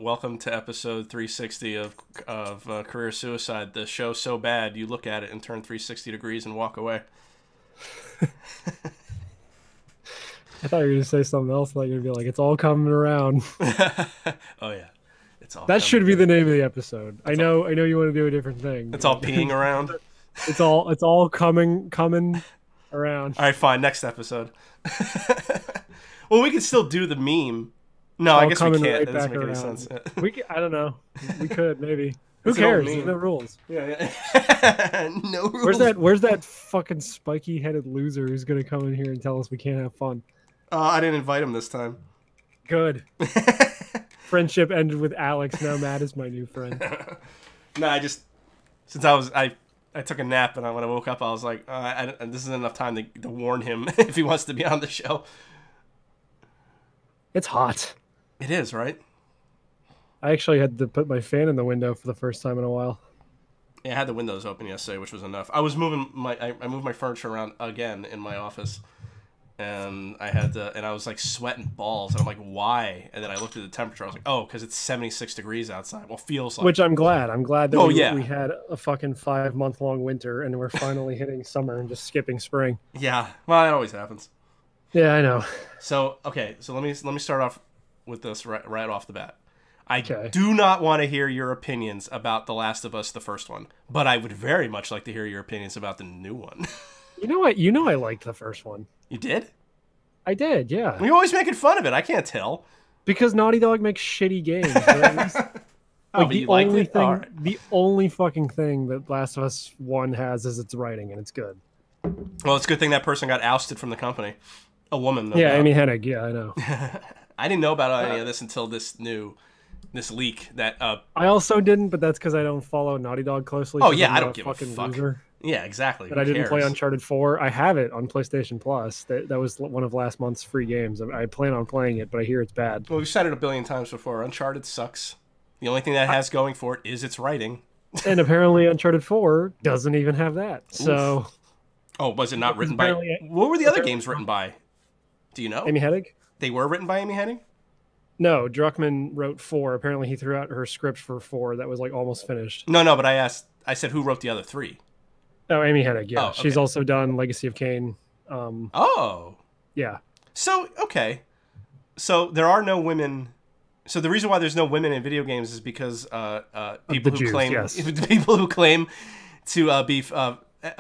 Welcome to episode 360 of Career Suicide. The show so bad you look at it and turn 360 degrees and walk away. I thought you were going to say something else, like you'd be like, it's all coming around. Oh yeah, it's all. That should be the name of the episode. I know you want to do a different thing. It's all peeing around. It's all coming around. All right, fine. Next episode. Well, we can still do the meme. No, I guess we can't. Right, that doesn't make any sense. I don't know. We could maybe. Who cares? There's no rules. Yeah. No rules. Where's that fucking spiky-headed loser who's gonna come in here and tell us we can't have fun? I didn't invite him this time. Good. Friendship ended with Alex. Now Matt is my new friend. No, I took a nap, and when I woke up, I was like, this isn't enough time to warn him if he wants to be on the show. It's hot. It is, right? I actually had to put my fan in the window for the first time in a while. Yeah, I had the windows open yesterday, which was enough. I was moving I moved my furniture around again in my office, and I was like sweating balls, and I'm like, why? And then I looked at the temperature. I was like, oh, because it's 76 degrees outside. Well, feels like. Which I'm glad. I'm glad that we had a fucking 5-month-long winter, and we're finally hitting summer and just skipping spring. Yeah, well, it always happens. Yeah, I know. So okay, so let me start off with this right off the bat. I do not want to hear your opinions about The Last of Us, the first one, but I would very much like to hear your opinions about the new one. You know what? You know I liked the first one. You did? I did, yeah. You're always making fun of it. I can't tell. Because Naughty Dog makes shitty games. At least, the only fucking thing that Last of Us 1 has is its writing, and it's good. Well, it's a good thing that person got ousted from the company. A woman, though. Yeah, Amy Hennig. Yeah, I know. I didn't know about any of this until this leak that. I also didn't, but that's because I don't follow Naughty Dog closely. Oh yeah, I don't give a fuck. Loser. Yeah, exactly. But I didn't play Uncharted 4. I have it on PlayStation Plus. That was one of last month's free games. I plan on playing it, but I hear it's bad. Well, we've said it a billion times before. Uncharted sucks. The only thing that has going for it is its writing. And apparently, Uncharted 4 doesn't even have that. So. Oof. Oh, was it not written by? What were the other games written by? Do you know? Amy Hennig? They were written by Amy Hennig? No, Druckmann wrote 4. Apparently, he threw out her script for 4 that was like almost finished. No, but I said who wrote the other 3? Oh, Amy Hennig, yeah. Oh, okay. She's also done Legacy of Kain. Yeah. So, okay. So, there are no women. So, the reason why there's no women in video games is because people who claim to be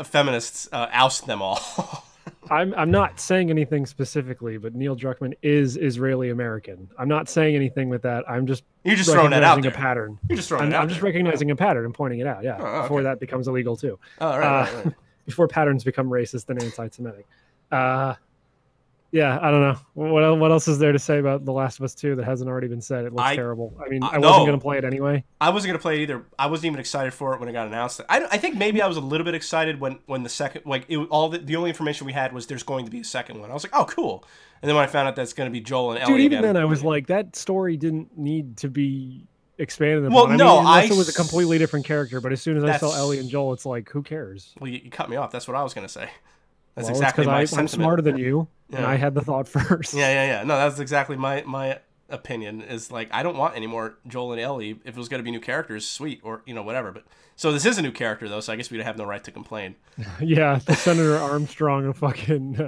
feminists oust them all. I'm not saying anything specifically, but Neil Druckmann is Israeli American. I'm not saying anything with that. You're just throwing that out there. A pattern. You're just throwing it out. I'm just recognizing a pattern and pointing it out. Yeah, before that becomes illegal too. Oh, right. Before patterns become racist and anti-Semitic. Yeah, I don't know. What else is there to say about The Last of Us 2 that hasn't already been said? It looks terrible. I mean, I wasn't going to play it anyway. I wasn't going to play it either. I wasn't even excited for it when it got announced. I think maybe I was a little bit excited when the second, like, the only information we had was there's going to be a second one. I was like, oh, cool. And then when I found out that's going to be Joel and Ellie even then I was like, that story didn't need to be expanded upon. Well, unless it was a completely different character. But as soon as I saw Ellie and Joel, it's like, who cares? Well, you cut me off. That's what I was going to say. That's exactly my sentiment. I'm smarter than you, and I had the thought first. Yeah. No, that's exactly my opinion. Is like, I don't want any more Joel and Ellie. If it was going to be new characters, sweet, or whatever. But so this is a new character though, so I guess we'd have no right to complain. Yeah, the Senator Armstrong of fucking.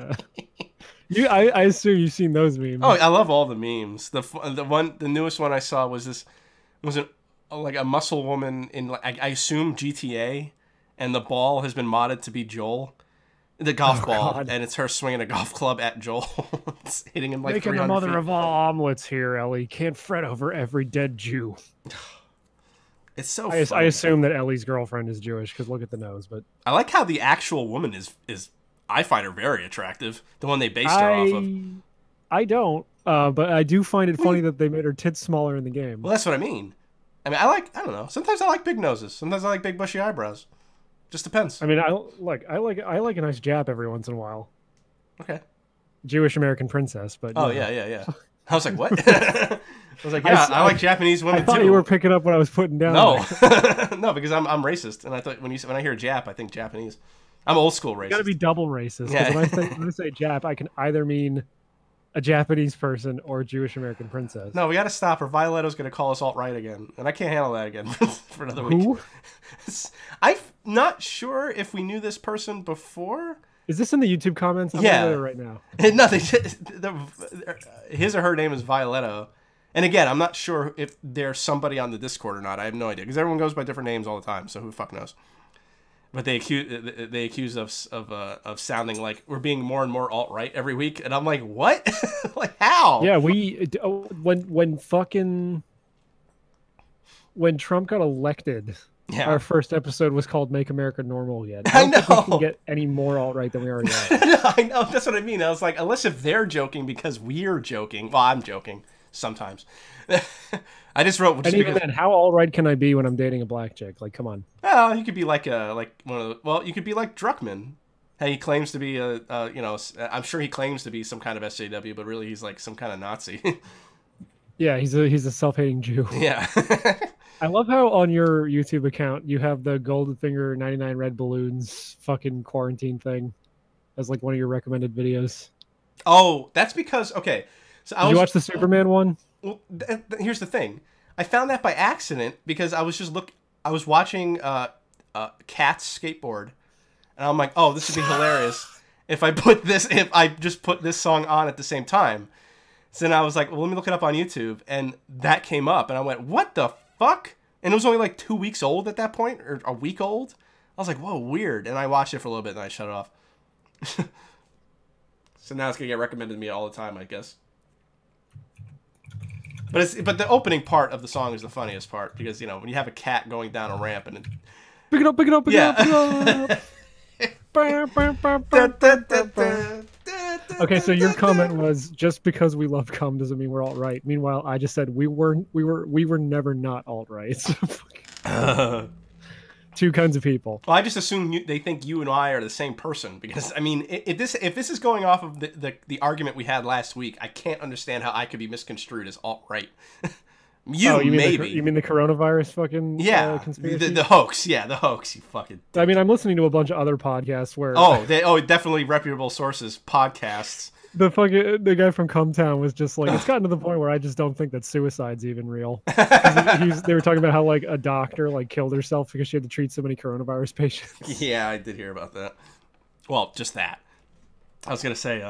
I assume you've seen those memes. Oh, I love all the memes. The newest one I saw was like a muscle woman in I assume GTA, and the ball has been modded to be Joel. The golf ball, God. And it's her swinging a golf club at Joel. It's hitting him like making 300 the mother feet. Of all omelets here, Ellie. Can't fret over every dead Jew. It's so I assume that Ellie's girlfriend is Jewish, because look at the nose. But I like how the actual woman is I find her very attractive. The one they based her off of. I don't, but I do find it funny that they made her tits smaller in the game. Well, that's what I mean. I don't know. Sometimes I like big noses. Sometimes I like big bushy eyebrows. Just depends. I mean, I like a nice Jap every once in a while. Okay. Jewish American princess, but yeah. I was like, what? I was like, yeah, I like Japanese women too. I thought you were picking up what I was putting down. No, no, because I'm racist, and I thought when I hear Jap, I think Japanese. I'm old school racist. You got to be double racist. Yeah. When I say Jap, I can either mean a Japanese person, or a Jewish American princess. No, we got to stop her. Violetto's going to call us alt-right again, and I can't handle that again for another week. Who? I'm not sure if we knew this person before. Is this in the YouTube comments? I'm yeah. Right now. Nothing. His or her name is Violetto. And again, I'm not sure if there's somebody on the Discord or not. I have no idea, because everyone goes by different names all the time, so who the fuck knows? But they accuse us of sounding like we're being more and more alt-right every week, and I'm like, what? Like, how? Yeah, when Trump got elected, our first episode was called "Make America Normal Again." I don't think we can get any more alt-right than we already are. I know, that's what I mean. I was like, unless if they're joking because we're joking. Well, I'm joking sometimes. I just wrote. And even then, how alt-right can I be when I'm dating a black chick? Like, come on. Well, you could be like one of the. Well, you could be like Druckmann. Hey, he claims to be I'm sure he claims to be some kind of SJW, but really he's like some kind of Nazi. Yeah, he's a self-hating Jew. Yeah. I love how on your YouTube account you have the Goldfinger 99 Red Balloons fucking quarantine thing as like one of your recommended videos. Oh, that's because okay. So Did you watch the Superman one? Well, here's the thing. I found that by accident because I was watching Cats skateboard, and I'm like, oh, this would be hilarious if I just put this song on at the same time. So then I was like, well, let me look it up on YouTube, and that came up, and I went, what the fuck? And it was only like 2 weeks old at that point, or a week old. I was like, whoa, weird. And I watched it for a little bit, and I shut it off. So now it's gonna get recommended to me all the time, I guess. But the opening part of the song is the funniest part, because when you have a cat going down a ramp and pick it up, pick it up, pick it up. Okay, so your comment was just because we love cum doesn't mean we're alt-right. Meanwhile, I just said we were never not alt-right. Two kinds of people. Well, I just assume they think you and I are the same person, because I mean, if this is going off of the argument we had last week, I can't understand how I could be misconstrued as alt-right. You maybe. You mean the coronavirus fucking conspiracy? The hoax. Yeah, the hoax. You fucking dick. I mean, I'm listening to a bunch of other podcasts where definitely reputable sources, podcasts. The guy from Cumtown was just like, it's gotten to the point where I just don't think that suicide's even real. They were talking about how like a doctor like killed herself because she had to treat so many coronavirus patients. Yeah, I did hear about that. Well, just that. I was gonna say,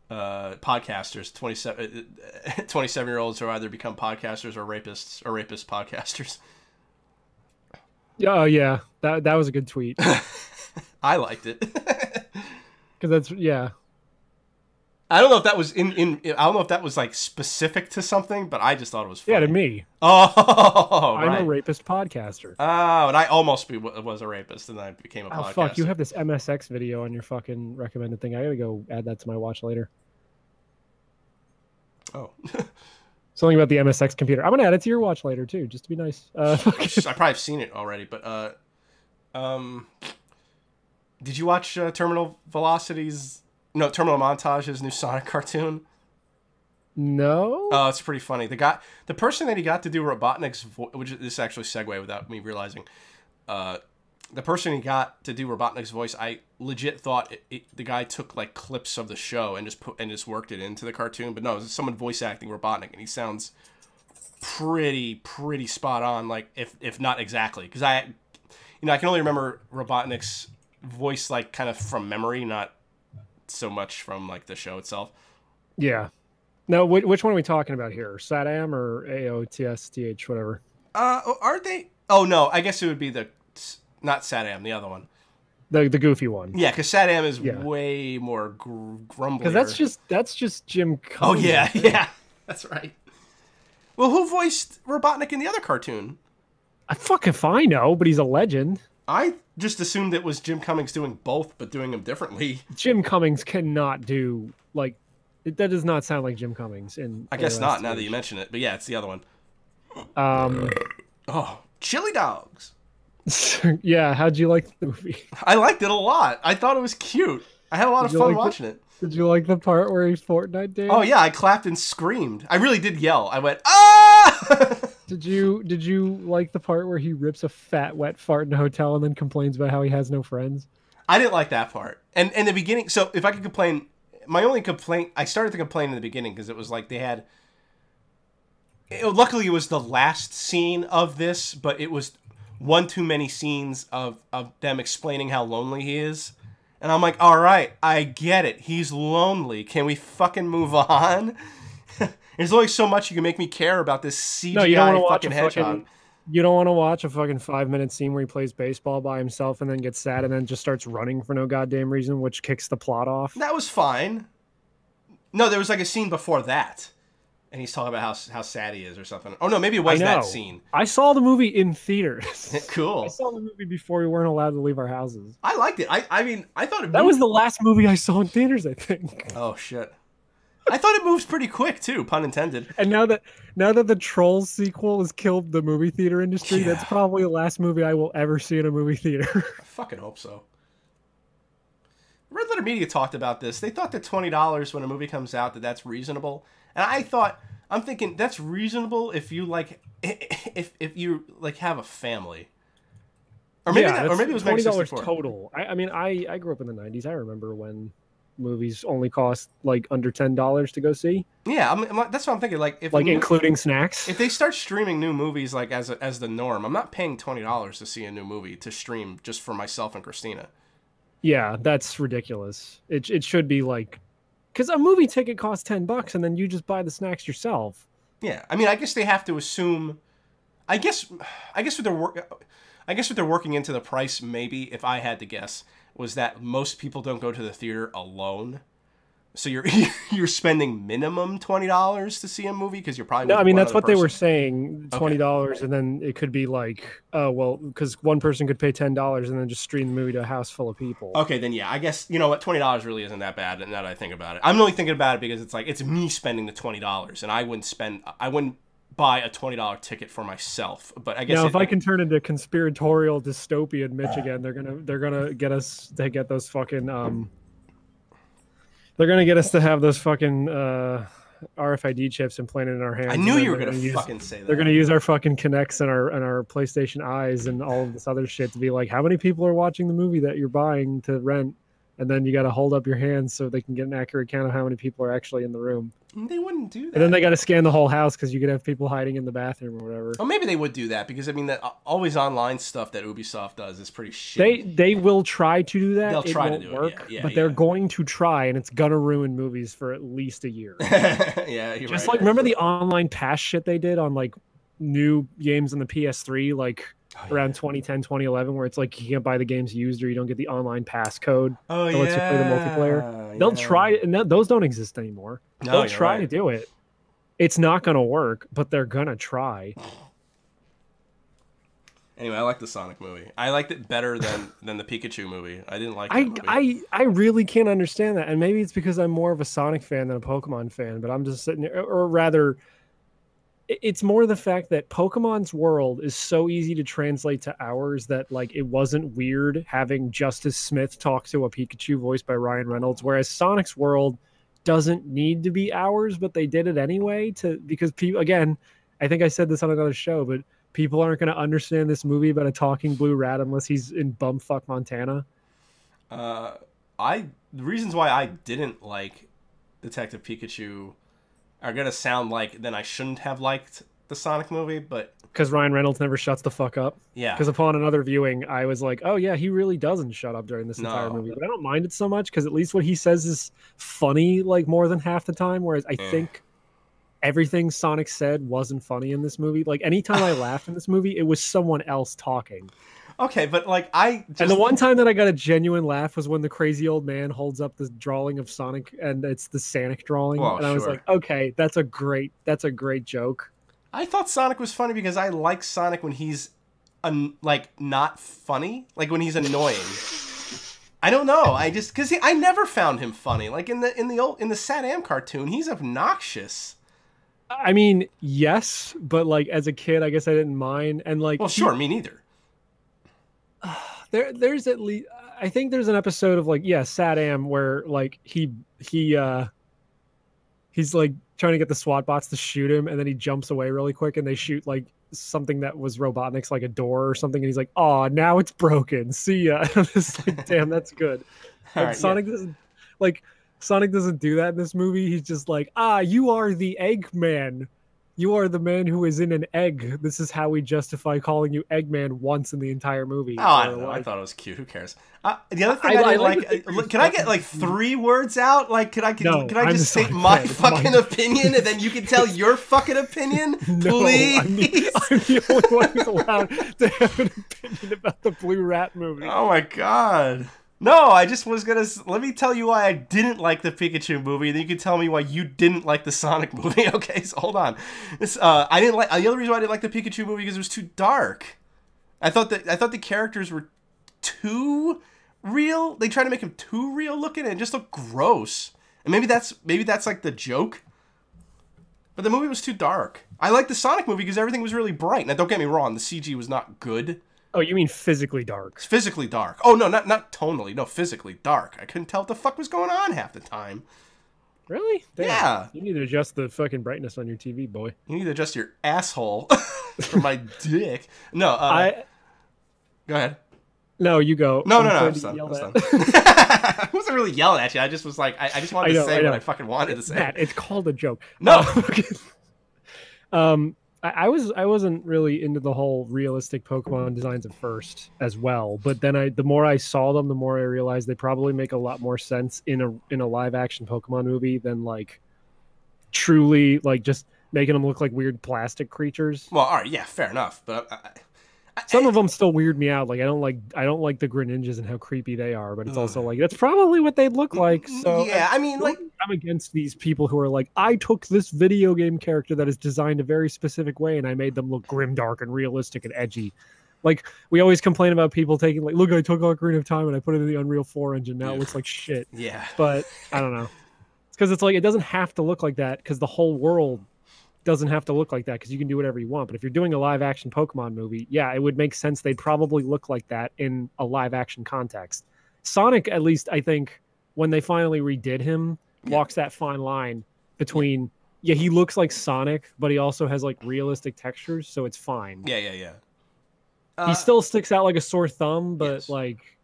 podcasters, 27-year-olds who either become podcasters or rapists, or rapist podcasters. Yeah, that was a good tweet. I liked it. Because that's I don't know if that was I don't know if that was like specific to something, but I just thought it was funny. Yeah, to me. Oh, I'm a rapist podcaster. Oh, and I almost was a rapist, and I became a podcaster. Oh, fuck, you have this MSX video on your fucking recommended thing. I gotta go add that to my watch later. Oh. Something about the MSX computer. I'm gonna add it to your watch later too, just to be nice. I probably have seen it already, but did you watch Terminal Montage's new Sonic cartoon? No. Oh, it's pretty funny. The person that he got to do Robotnik's voice, which is actually segue without me realizing, the person he got to do Robotnik's voice, I legit thought the guy took like clips of the show and just worked it into the cartoon. But no, it's someone voice acting Robotnik, and he sounds pretty spot on. Like if not exactly, because I can only remember Robotnik's voice like kind of from memory, not so much from like the show itself. Yeah. No, which one are we talking about here? SatAM or AOTSTH, whatever? Aren't they? Oh no, I guess it would be not SatAM, the other one. The goofy one. Yeah, because SatAM is way more grumbly. Because that's just Jim Cummings. Oh yeah, that's right. Well, who voiced Robotnik in the other cartoon? If I know, but he's a legend. I just assumed it was Jim Cummings doing both, but doing them differently. Jim Cummings cannot do, like, that does not sound like Jim Cummings. I guess not, now that you mention it. But yeah, it's the other one. Oh, Chili Dogs. Yeah, how'd you like the movie? I liked it a lot. I thought it was cute. I had a lot of fun watching it. Did you like the part where he's Fortnite dancing? Oh yeah, I clapped and screamed. I really did yell. I went, ah! Did you like the part where he rips a fat wet fart in a hotel and then complains about how he has no friends? I didn't like that part. And in the beginning, so if I could complain, my only complaint, I started to complain in the beginning because it was like they had. Luckily, it was the last scene of this, but it was one too many scenes of them explaining how lonely he is. And I'm like, all right, I get it. He's lonely. Can we fucking move on? There's only so much you can make me care about this CGI fucking hedgehog. You don't want to watch a fucking 5-minute scene where he plays baseball by himself and then gets sad and then just starts running for no goddamn reason, which kicks the plot off. That was fine. No, there was like a scene before that. And he's talking about how sad he is or something. Oh, no, maybe it was that scene. I saw the movie in theaters. Cool. I saw the movie before we weren't allowed to leave our houses. I liked it. I mean, I thought that was the last movie I saw in theaters, I think. Oh, shit. I thought it moves pretty quick, too, pun intended. And now that the Trolls sequel has killed the movie theater industry, that's probably the last movie I will ever see in a movie theater. I fucking hope so. Red Letter Media talked about this. They thought that $20 when a movie comes out, that's reasonable. And I'm thinking that's reasonable if you if you like have a family. Or maybe it was $20 total. I mean, I grew up in the 90s. I remember when movies only cost like under $10 to go see. Yeah, that's what I'm thinking. Like including snacks. If they start streaming new movies like as the norm, I'm not paying $20 to see a new movie to stream just for myself and Christina. Yeah, that's ridiculous. It should be like, because a movie ticket costs $10 and then you just buy the snacks yourself. Yeah, I mean, I guess they have to assume. I guess what they're working into the price, maybe if I had to guess, was that most people don't go to the theater alone. So you're spending minimum $20 to see a movie because you're probably no. I mean that's what they were saying, $20, and then it could be like, oh well, because one person could pay $10 and then just stream the movie to a house full of people. Okay, then yeah, I guess you know what, $20 really isn't that bad. Now that I think about it, I'm only thinking about it because it's like it's me spending the $20, and I wouldn't buy a $20 ticket for myself. But I guess now if I can turn into conspiratorial dystopian Mitch again, they're gonna get us to get those fucking They're going to get us to have those fucking RFID chips implanted in our hands. I knew you were going to fucking say that. They're going to use our fucking Kinects and our PlayStation Eyes and all of this other shit to be like, how many people are watching the movie that you're buying to rent? And then you got to hold up your hands so they can get an accurate count of how many people are actually in the room. They wouldn't do that. And then they got to scan the whole house because you could have people hiding in the bathroom or whatever. Oh, maybe they would do that because I mean that always online stuff that Ubisoft does is pretty shitty. They will try to do that. They'll try to do it, but they're going to try, and it's gonna ruin movies for at least a year. Yeah, you're just right. like remember the online pass shit they did on like new games on the PS3, like around 2010, 2011, where it's like you can't buy the games used or you don't get the online pass code that lets you play the multiplayer. They'll try it, and those don't exist anymore. They'll try to do it. It's not going to work, but they're going to try. Anyway, I like the Sonic movie. I liked it better than the Pikachu movie. I didn't like that movie. I really can't understand that. And maybe it's because I'm more of a Sonic fan than a Pokemon fan, but I'm just sitting there, or rather, it's more the fact that Pokemon's world is so easy to translate to ours that like it wasn't weird having Justice Smith talk to a Pikachu voiced by Ryan Reynolds, whereas Sonic's world doesn't need to be ours, but they did it anyway because people, again, I think I said this on another show, but people aren't going to understand this movie about a talking blue rat unless he's in bumfuck Montana. The reasons why I didn't like Detective Pikachu are going to sound like then I shouldn't have liked the Sonic movie, but because Ryan Reynolds never shuts the fuck up. Yeah. Because upon another viewing, I was like, oh yeah, he really doesn't shut up during this entire movie. But I don't mind it so much because at least what he says is funny, like more than half the time. Whereas I think everything Sonic said wasn't funny in this movie. Like anytime I laughed in this movie, it was someone else talking. Okay, but like and the one time that I got a genuine laugh was when the crazy old man holds up the drawing of Sonic and it's the Sonic drawing, and I was like, okay, that's a great joke. I thought Sonic was funny because I like Sonic when he's like not funny, like when he's annoying. I don't know. I never found him funny. Like in the Sat-Am cartoon, he's obnoxious. I mean, yes, but like as a kid, I guess I didn't mind. And like, well, sure, me neither. There's at least I think there's an episode of like Sat-Am where like he's like trying to get the SWAT bots to shoot him, and then he jumps away really quick, and they shoot like something that was Robotnik's, like a door or something, and he's like, "Oh, now it's broken. See ya." And I'm just like, damn, that's good. Like, Sonic doesn't like Sonic doesn't do that in this movie. He's just like, you are the Eggman. You are the man who is in an egg. This is how we justify calling you Eggman once in the entire movie. Oh, I don't know. I thought it was cute. Who cares? The other thing I didn't like, can I get like 3 words out? Like, can I just say my fucking opinion and then you can tell your fucking opinion? Please? I'm the only one who's allowed to have an opinion about the Blue Rat movie. Oh my God. No, I just was gonna. Let me tell you why I didn't like the Pikachu movie, and then you can tell me why you didn't like the Sonic movie. Okay, so hold on. I didn't like the other reason why I didn't like the Pikachu movie because it was too dark. I thought the characters were too real. They tried to make him too real looking, and it just looked gross. And maybe that's like the joke. But the movie was too dark. I liked the Sonic movie because everything was really bright. Now, don't get me wrong, the CG was not good. Oh, you mean physically dark? Physically dark. Oh, no, not tonally. No, physically dark. I couldn't tell what the fuck was going on half the time. Really? Damn. Yeah. You need to adjust the fucking brightness on your TV, boy. You need to adjust your asshole for my dick. No, go ahead. No, you go. No, I'm done. I wasn't really yelling at you. I just was like, I just wanted to say what I fucking wanted to say. Matt, it's called a joke. No. I wasn't really into the whole realistic Pokemon designs at first as well, but then the more I saw them, the more I realized they probably make a lot more sense in a live action Pokemon movie than like truly like just making them look like weird plastic creatures. Well, all right, yeah, fair enough, but some of them still weird me out. Like I don't like the Greninjas and how creepy they are, but it's also like that's probably what they'd look like. So yeah, I mean, like I'm against these people who are like, I took this video game character that is designed a very specific way and I made them look grimdark and realistic and edgy. Like we always complain about people taking like, look, I took Ocarina of Time and I put it in the Unreal 4 engine. Now it looks like shit. Yeah, but I don't know. It's because it's like it doesn't have to look like that because the whole world doesn't have to look like that because you can do whatever you want. But if you're doing a live action Pokemon movie, yeah, it would make sense they'd probably look like that in a live action context. Sonic, at least I think when they finally redid him, walks that fine line between he looks like Sonic, but he also has like realistic textures, so it's fine. Yeah. He still sticks out like a sore thumb, but like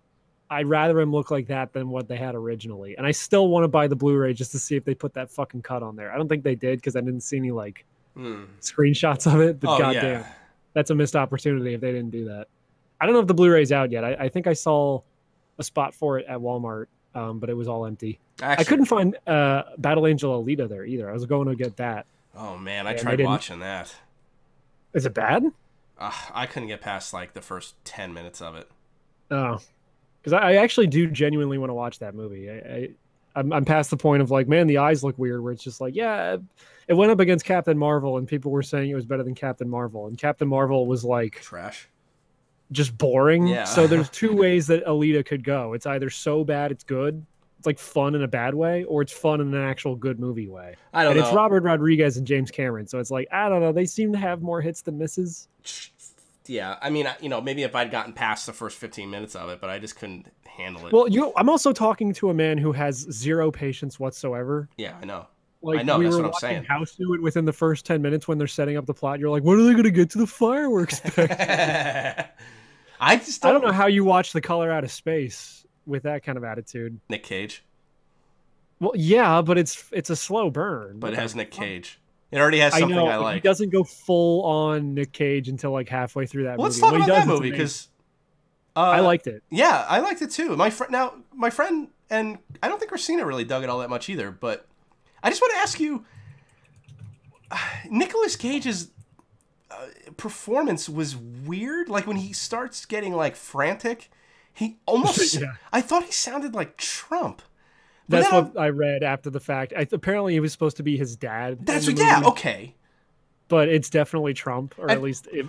I'd rather him look like that than what they had originally. And I still want to buy the Blu-ray just to see if they put that fucking cut on there. I don't think they did because I didn't see any like screenshots of it. But goddamn, that's a missed opportunity if they didn't do that. I don't know if the Blu-ray's out yet. I think I saw a spot for it at Walmart, but it was all empty. Actually, I couldn't find Battle Angel Alita there either. I was going to get that. Oh man, I tried watching that. Is it bad? I couldn't get past like the first 10 minutes of it. Oh. Because I actually do genuinely want to watch that movie. I'm past the point of like, man, the eyes look weird, where it's just like, yeah, it went up against Captain Marvel and people were saying it was better than Captain Marvel. And Captain Marvel was like trash, just boring. Yeah. So there's 2 ways that Alita could go. It's either so bad it's good, it's like fun in a bad way, or it's fun in an actual good movie way. I don't know. It's Robert Rodriguez and James Cameron. So it's like, I don't know. They seem to have more hits than misses. Yeah, I mean, maybe if I'd gotten past the first 15 minutes of it, but I just couldn't handle it. Well, I'm also talking to a man who has 0 patience whatsoever. Yeah, I know. Like, I know, we that's were what I'm saying. House do it within the first 10 minutes when they're setting up the plot. You're like, when are they going to get to the fireworks? I don't know how you watch The Color Out of Space with that kind of attitude. Nick Cage. Well, yeah, but it's a slow burn. But it has Nick Cage. It already has something I like. He doesn't go full on Nick Cage until like halfway through that movie. Let's talk about that movie because I liked it. Yeah, I liked it too. My friend, and I don't think Christina really dug it all that much either. But I just want to ask you, Nicolas Cage's performance was weird. Like when he starts getting like frantic, he almost. I thought he sounded like Trump. That's what I read after the fact. Apparently, he was supposed to be his dad. Okay. But it's definitely Trump, or at least if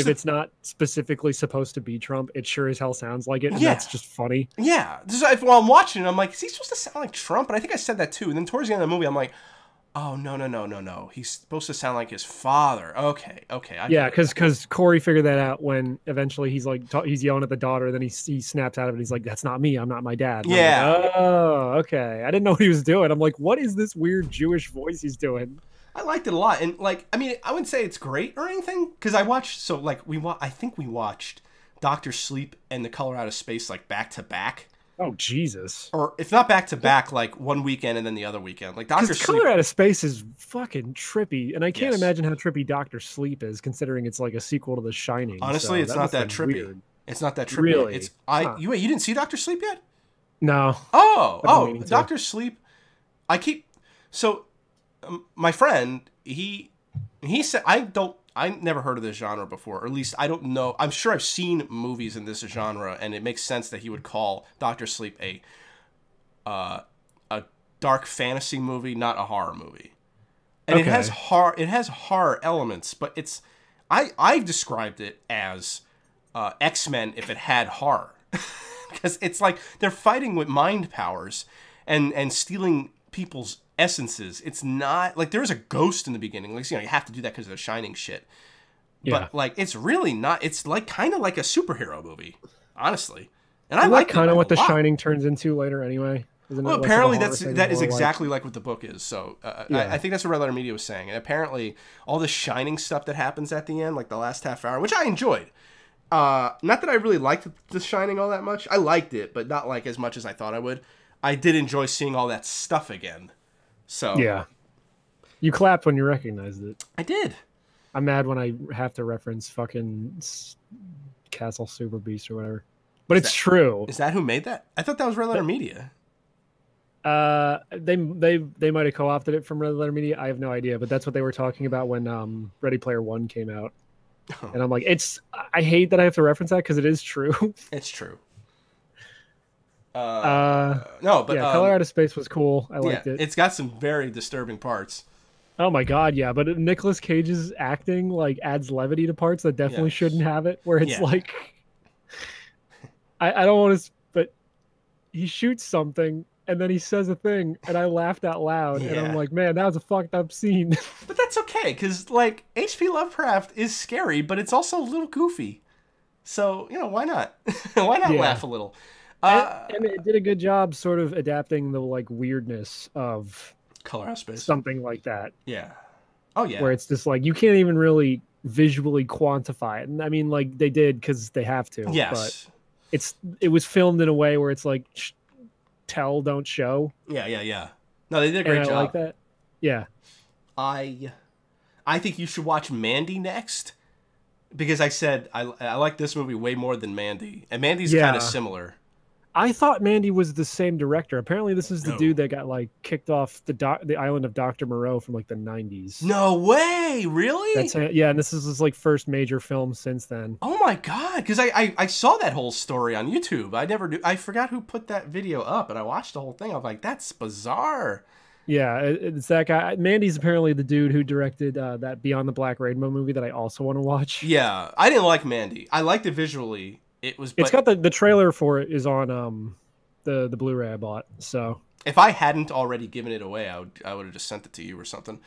it's not specifically supposed to be Trump, it sure as hell sounds like it, and that's just funny. Yeah. While I'm watching it, I'm like, is he supposed to sound like Trump? And I think I said that too. And then towards the end of the movie, I'm like, oh, no. He's supposed to sound like his father. Okay. Because Corey figured that out when eventually he's like, he's yelling at the daughter, then he snaps out of it. He's like, that's not me. I'm not my dad. And yeah. Like, oh, okay. I didn't know what he was doing. I'm like, what is this weird Jewish voice he's doing? I liked it a lot. And like, I mean, I wouldn't say it's great or anything because I think we watched Dr. Sleep and The Color Out of Space like back to back. Oh Jesus! Or if not back to back, like one weekend and then the other weekend. Like Doctor Sleep. Color Out of Space is fucking trippy, and I can't imagine how trippy Doctor Sleep is, considering it's like a sequel to The Shining. Honestly, it's not that trippy. Weird. It's not that trippy. Really? It's you didn't see Doctor Sleep yet? No. Oh, Doctor Sleep. My friend, he said I never heard of this genre before, or at least I don't know. I'm sure I've seen movies in this genre, and it makes sense that he would call Doctor Sleep a dark fantasy movie, not a horror movie. And it has horror elements, but I've described it as X-Men if it had horror. Because it's like they're fighting with mind powers and stealing people's essences. It's not like there's a ghost in the beginning. Like, you have to do that because of the Shining shit. Yeah. But like, it's really not. It's like kind of like a superhero movie, honestly. And I like kind of what the Shining turns into later, anyway. Well, apparently that is exactly like what the book is. So I think that's what Red Letter Media was saying. And apparently all the Shining stuff that happens at the end, like the last half hour, which I enjoyed. Not that I really liked The Shining all that much. I liked it, but not like as much as I thought I would. I did enjoy seeing all that stuff again. So yeah, you clapped when you recognized it. I did. I'm mad when I have to reference fucking Castle Super Beast or whatever. But it's true. Is that who made that? I thought that was Red Letter Media. They might have co-opted it from Red Letter Media. I have no idea, but that's what they were talking about when Ready Player One came out. And I'm like, I hate that I have to reference that because it is true. It's true. No, but Color Out of Space was cool. I liked it. It's got some very disturbing parts. Oh my god, yeah. But Nicolas Cage's acting like adds levity to parts that definitely shouldn't have it. Where it's like, I don't want to, but he shoots something and then he says a thing, and I laughed out loud, and I'm like, man, that was a fucked up scene. But that's okay, because like H.P. Lovecraft is scary, but it's also a little goofy. So why not? Why not laugh a little? And it did a good job sort of adapting the like weirdness of Color Out of Space, something like that. Yeah. Oh yeah. Where it's just like you can't even really visually quantify it, and I mean like they did because they have to. Yes. But it was filmed in a way where it's like tell, don't show. Yeah. No, they did a great job. I like that. Yeah. I think you should watch Mandy next, because I said I like this movie way more than Mandy, and Mandy's kind of similar. I thought Mandy was the same director. Apparently, this is the dude that got like kicked off the island of Dr. Moreau from like the 90s. No way, really? And this is his like first major film since then. Oh my god, because I saw that whole story on YouTube. I forgot who put that video up, and I watched the whole thing. I was like, that's bizarre. Yeah, it's that guy. Mandy's apparently the dude who directed that Beyond the Black Rainbow movie that I also want to watch. Yeah, I didn't like Mandy. I liked it visually. It's got the trailer for it is on the Blu-ray I bought. So if I hadn't already given it away, I would have just sent it to you or something.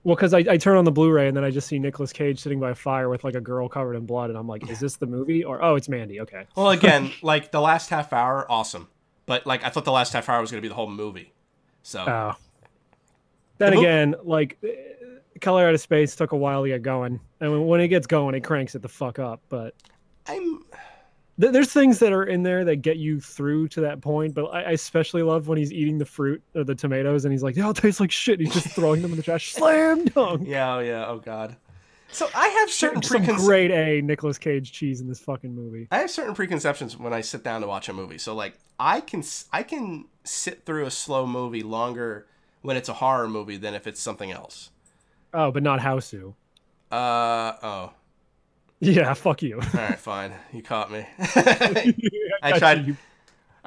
Well, because I turn on the Blu-ray and then I just see Nicolas Cage sitting by a fire with like a girl covered in blood, and I'm like, is this the movie? Or it's Mandy? Okay. Well, again, like the last half hour, awesome, but like I thought the last half hour was going to be the whole movie. So then again, like Color Out of Space took a while to get going, and when it gets going, it cranks it the fuck up. But there's things that are in there that get you through to that point, but I especially love when he's eating the fruit or the tomatoes and he's like, it tastes like shit. He's just throwing them in the trash. Slam dunk. Yeah. Oh god. So I have certain some grade A Nicolas Cage cheese in this fucking movie. I have certain preconceptions when I sit down to watch a movie. So like I can sit through a slow movie longer when it's a horror movie than if it's something else. Oh, but not Hausu. Oh. Yeah, fuck you. All right, fine. You caught me. I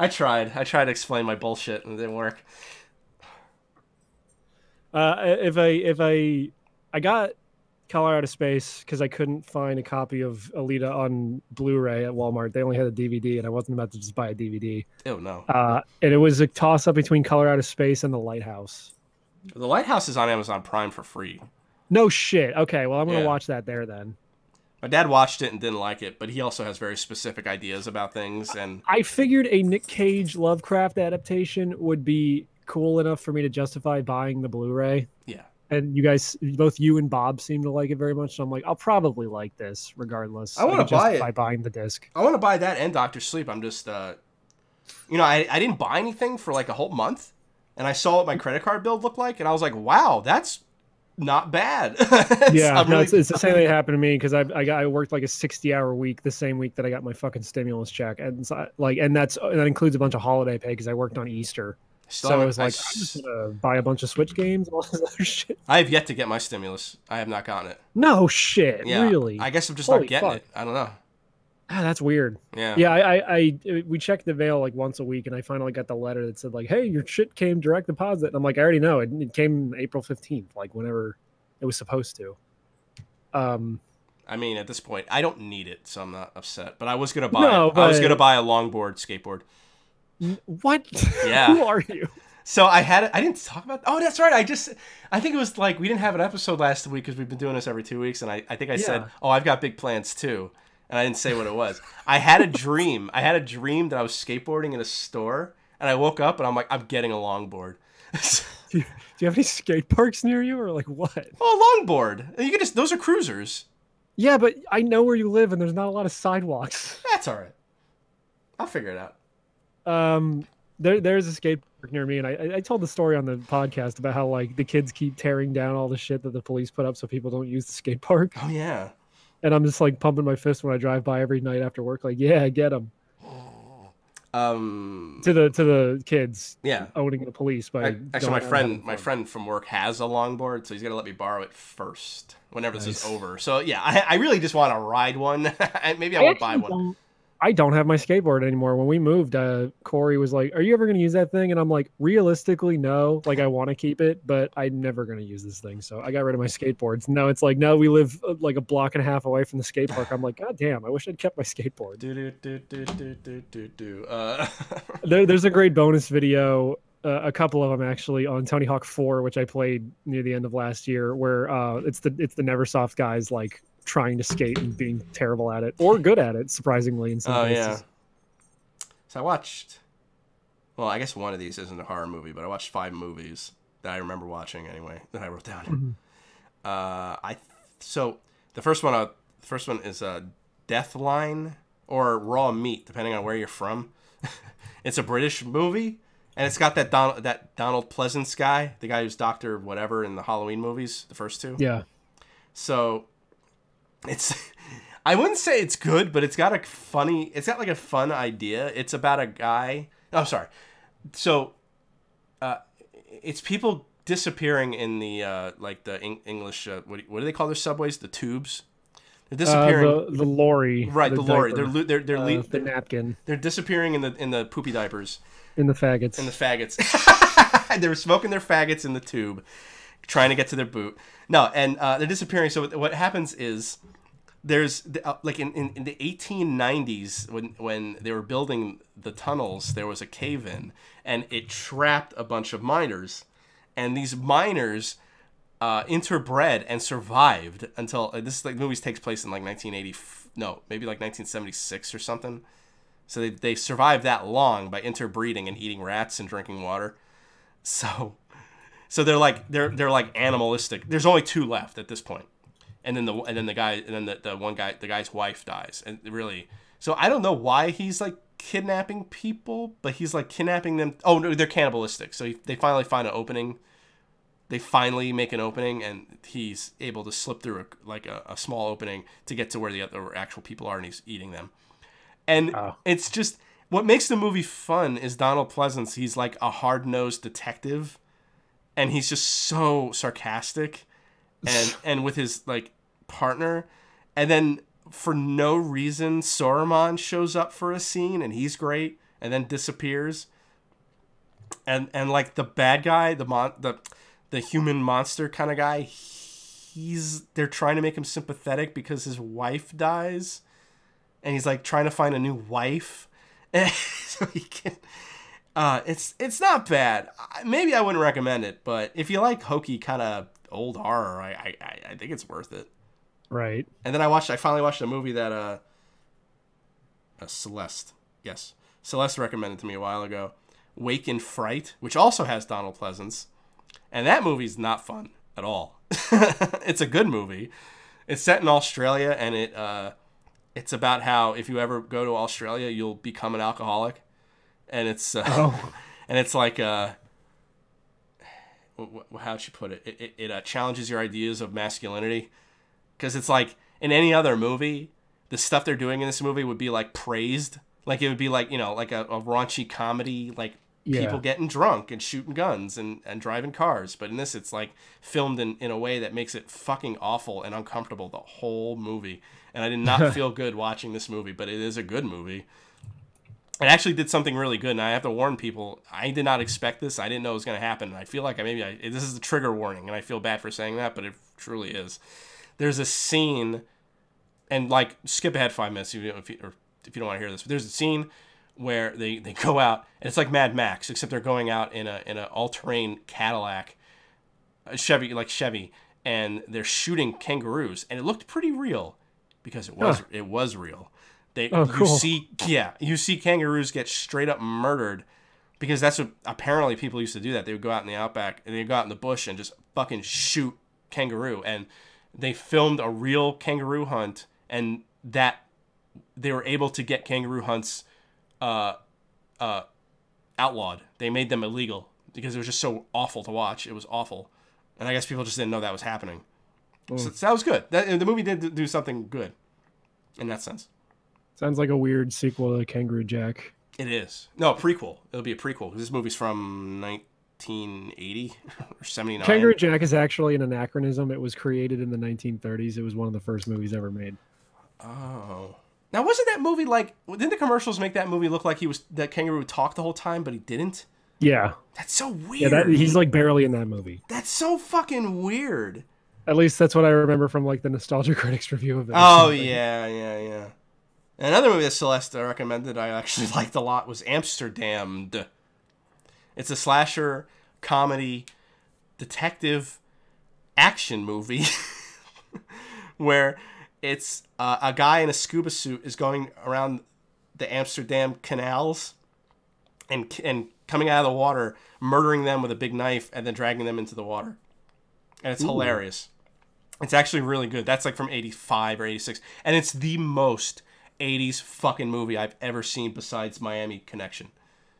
tried to explain my bullshit and it didn't work. If I got Color Out of Space because I couldn't find a copy of Alita on Blu-ray at Walmart. They only had a DVD, and I wasn't about to just buy a DVD. Oh no! And it was a toss-up between Color Out of Space and The Lighthouse. The Lighthouse is on Amazon Prime for free. No shit. Okay, well I'm gonna watch that there then. My dad watched it and didn't like it, but he also has very specific ideas about things. And I figured a Nick Cage Lovecraft adaptation would be cool enough for me to justify buying the Blu-ray. Yeah. And you guys, both you and Bob, seem to like it very much. So I'm like, I'll probably like this regardless. I want to buy it. By buying the disc. I want to buy that and Dr. Sleep. I'm just you know, I didn't buy anything for like a whole month, and I saw what my credit card bill looked like, and I was like, wow, that's not bad. It's the same thing happened to me because I worked like a 60-hour week the same week that I got my fucking stimulus check, and so, that includes a bunch of holiday pay because I worked on Easter. So I was like, I'm just gonna buy a bunch of Switch games and all this other shit. I have yet to get my stimulus. I have not gotten it. No shit, yeah, really? I guess I'm just not getting it. I don't know. Ah, that's weird. Yeah. We checked the mail like once a week, and I finally got the letter that said like, "Hey, your shit came direct deposit." And I'm like, I already know it came April 15th, like whenever it was supposed to. I mean, at this point, I don't need it, so I'm not upset. But I was gonna buy. I was gonna buy a longboard skateboard. What? Yeah. Who are you? So I didn't talk about. Oh, that's right. I think it was like we didn't have an episode last week because we've been doing this every 2 weeks, and I think I said, "Oh, I've got big plans too." And I didn't say what it was. I had a dream. I had a dream that I was skateboarding in a store, and I woke up and I'm like, I'm getting a longboard. Do you have any skate parks near you, or like what? Oh, a longboard. You can just, those are cruisers. Yeah, but I know where you live, and there's not a lot of sidewalks. That's all right. I'll figure it out. There's a skate park near me, and I told the story on the podcast about how like the kids keep tearing down all the shit that the police put up so people don't use the skate park. Oh yeah. And I'm just like pumping my fist when I drive by every night after work. Like, yeah, get them. To the kids. Yeah. Owning the police. Actually, my friend from work has a longboard, so he's gonna let me borrow it first whenever this is over. So yeah, I really just want to ride one. Maybe I won't buy one. I don't have my skateboard anymore. When we moved, Corey was like, "Are you ever going to use that thing?" And I'm like, "Realistically, no. Like, I want to keep it, but I'm never going to use this thing." So I got rid of my skateboards. Now it's like, no, we live like a block and a half away from the skate park. I'm like, God damn, I wish I'd kept my skateboard. There's a great bonus video, a couple of them actually, on Tony Hawk 4, which I played near the end of last year, where it's the Neversoft guys like trying to skate and being terrible at it, or good at it, surprisingly, in some cases. Yeah. So I watched, well, I guess one of these isn't a horror movie, but I watched 5 movies that I remember watching anyway, that I wrote down. Mm-hmm. So the first one is Deathline, or Raw Meat, depending on where you're from. It's a British movie, and it's got that Donald Pleasence guy, the guy who's Dr. Whatever in the Halloween movies, the first 2. Yeah. So I wouldn't say it's good, but it's got like a fun idea. It's about a guy. Oh, I'm sorry. So, it's people disappearing in the like the English. What do they call their subways? The tubes. They're disappearing. The lorry. Right, the lorry. They're the napkin. They're disappearing in the poopy diapers. In the faggots. They're smoking their faggots in the tube, trying to get to their boot. No, and they're disappearing. So what happens is, there's like in the 1890s when they were building the tunnels, there was a cave-in, and it trapped a bunch of miners, and these miners interbred and survived until this like movie takes place in like 1976 or something. So they survived that long by interbreeding and eating rats and drinking water. So they're like animalistic. There's only 2 left at this point. And then the guy's wife dies, and really, so I don't know why he's like kidnapping people, but he's like kidnapping them. Oh no, they're cannibalistic. So they finally find an opening. They finally make an opening, and he's able to slip through a small opening to get to where the other actual people are, and he's eating them. And It's just, what makes the movie fun is Donald Pleasence. He's like a hard-nosed detective, and he's just so sarcastic. And with his like partner, and then for no reason Saruman shows up for a scene, and he's great, and then disappears. And like the bad guy, the human monster kind of guy, they're trying to make him sympathetic because his wife dies, and he's like trying to find a new wife, so he can. It's not bad. Maybe I wouldn't recommend it, but if you like hokey kind of old horror, I think it's worth it. Right. And then I finally watched a movie that Celeste. Yes. Celeste recommended to me a while ago. Wake in Fright, which also has Donald Pleasence. And that movie's not fun at all. It's a good movie. It's set in Australia, and it's about how if you ever go to Australia, you'll become an alcoholic. and it's and it's like how'd she put it? It challenges your ideas of masculinity, because it's like in any other movie, the stuff they're doing in this movie would be like praised, like it would be like, you know, like a raunchy comedy, like people getting drunk and shooting guns and driving cars. But in this, it's like filmed in a way that makes it fucking awful and uncomfortable the whole movie. And I did not feel good watching this movie, but it is a good movie. It actually did something really good, and I have to warn people, I did not expect this. I didn't know it was going to happen. And I feel like this is a trigger warning, and I feel bad for saying that, but it truly is. There's a scene, and like, skip ahead 5 minutes if you don't want to hear this, but there's a scene where they go out, and it's like Mad Max, except they're going out in a all-terrain Cadillac, Chevy, and they're shooting kangaroos, and it looked pretty real, because it was real. Cool. You see kangaroos get straight up murdered, because that's what apparently people used to do. That they would go out in the outback and they'd go out in the bush and just fucking shoot kangaroo. And they filmed a real kangaroo hunt, and that they were able to get kangaroo hunts outlawed. They made them illegal because it was just so awful to watch. It was awful, and I guess people just didn't know that was happening. So that was good. The movie did do something good in that sense. Sounds like a weird sequel to Kangaroo Jack. It is. No, a prequel. It'll be a prequel, because this movie's from 1980 or 79. Kangaroo Jack is actually an anachronism. It was created in the 1930s. It was one of the first movies ever made. Oh. Now, wasn't that movie like... Didn't the commercials make that movie look like that kangaroo would talk the whole time, but he didn't? Yeah. That's so weird. Yeah, he's like barely in that movie. That's so fucking weird. At least that's what I remember from like the Nostalgia Critics review of it. Oh, yeah. Another movie that Celeste recommended I actually liked a lot was Amsterdammed. It's a slasher, comedy, detective, action movie where it's a guy in a scuba suit is going around the Amsterdam canals and coming out of the water, murdering them with a big knife, and then dragging them into the water. And it's hilarious. It's actually really good. That's like from 85 or 86. And it's the most 80s fucking movie I've ever seen besides Miami Connection.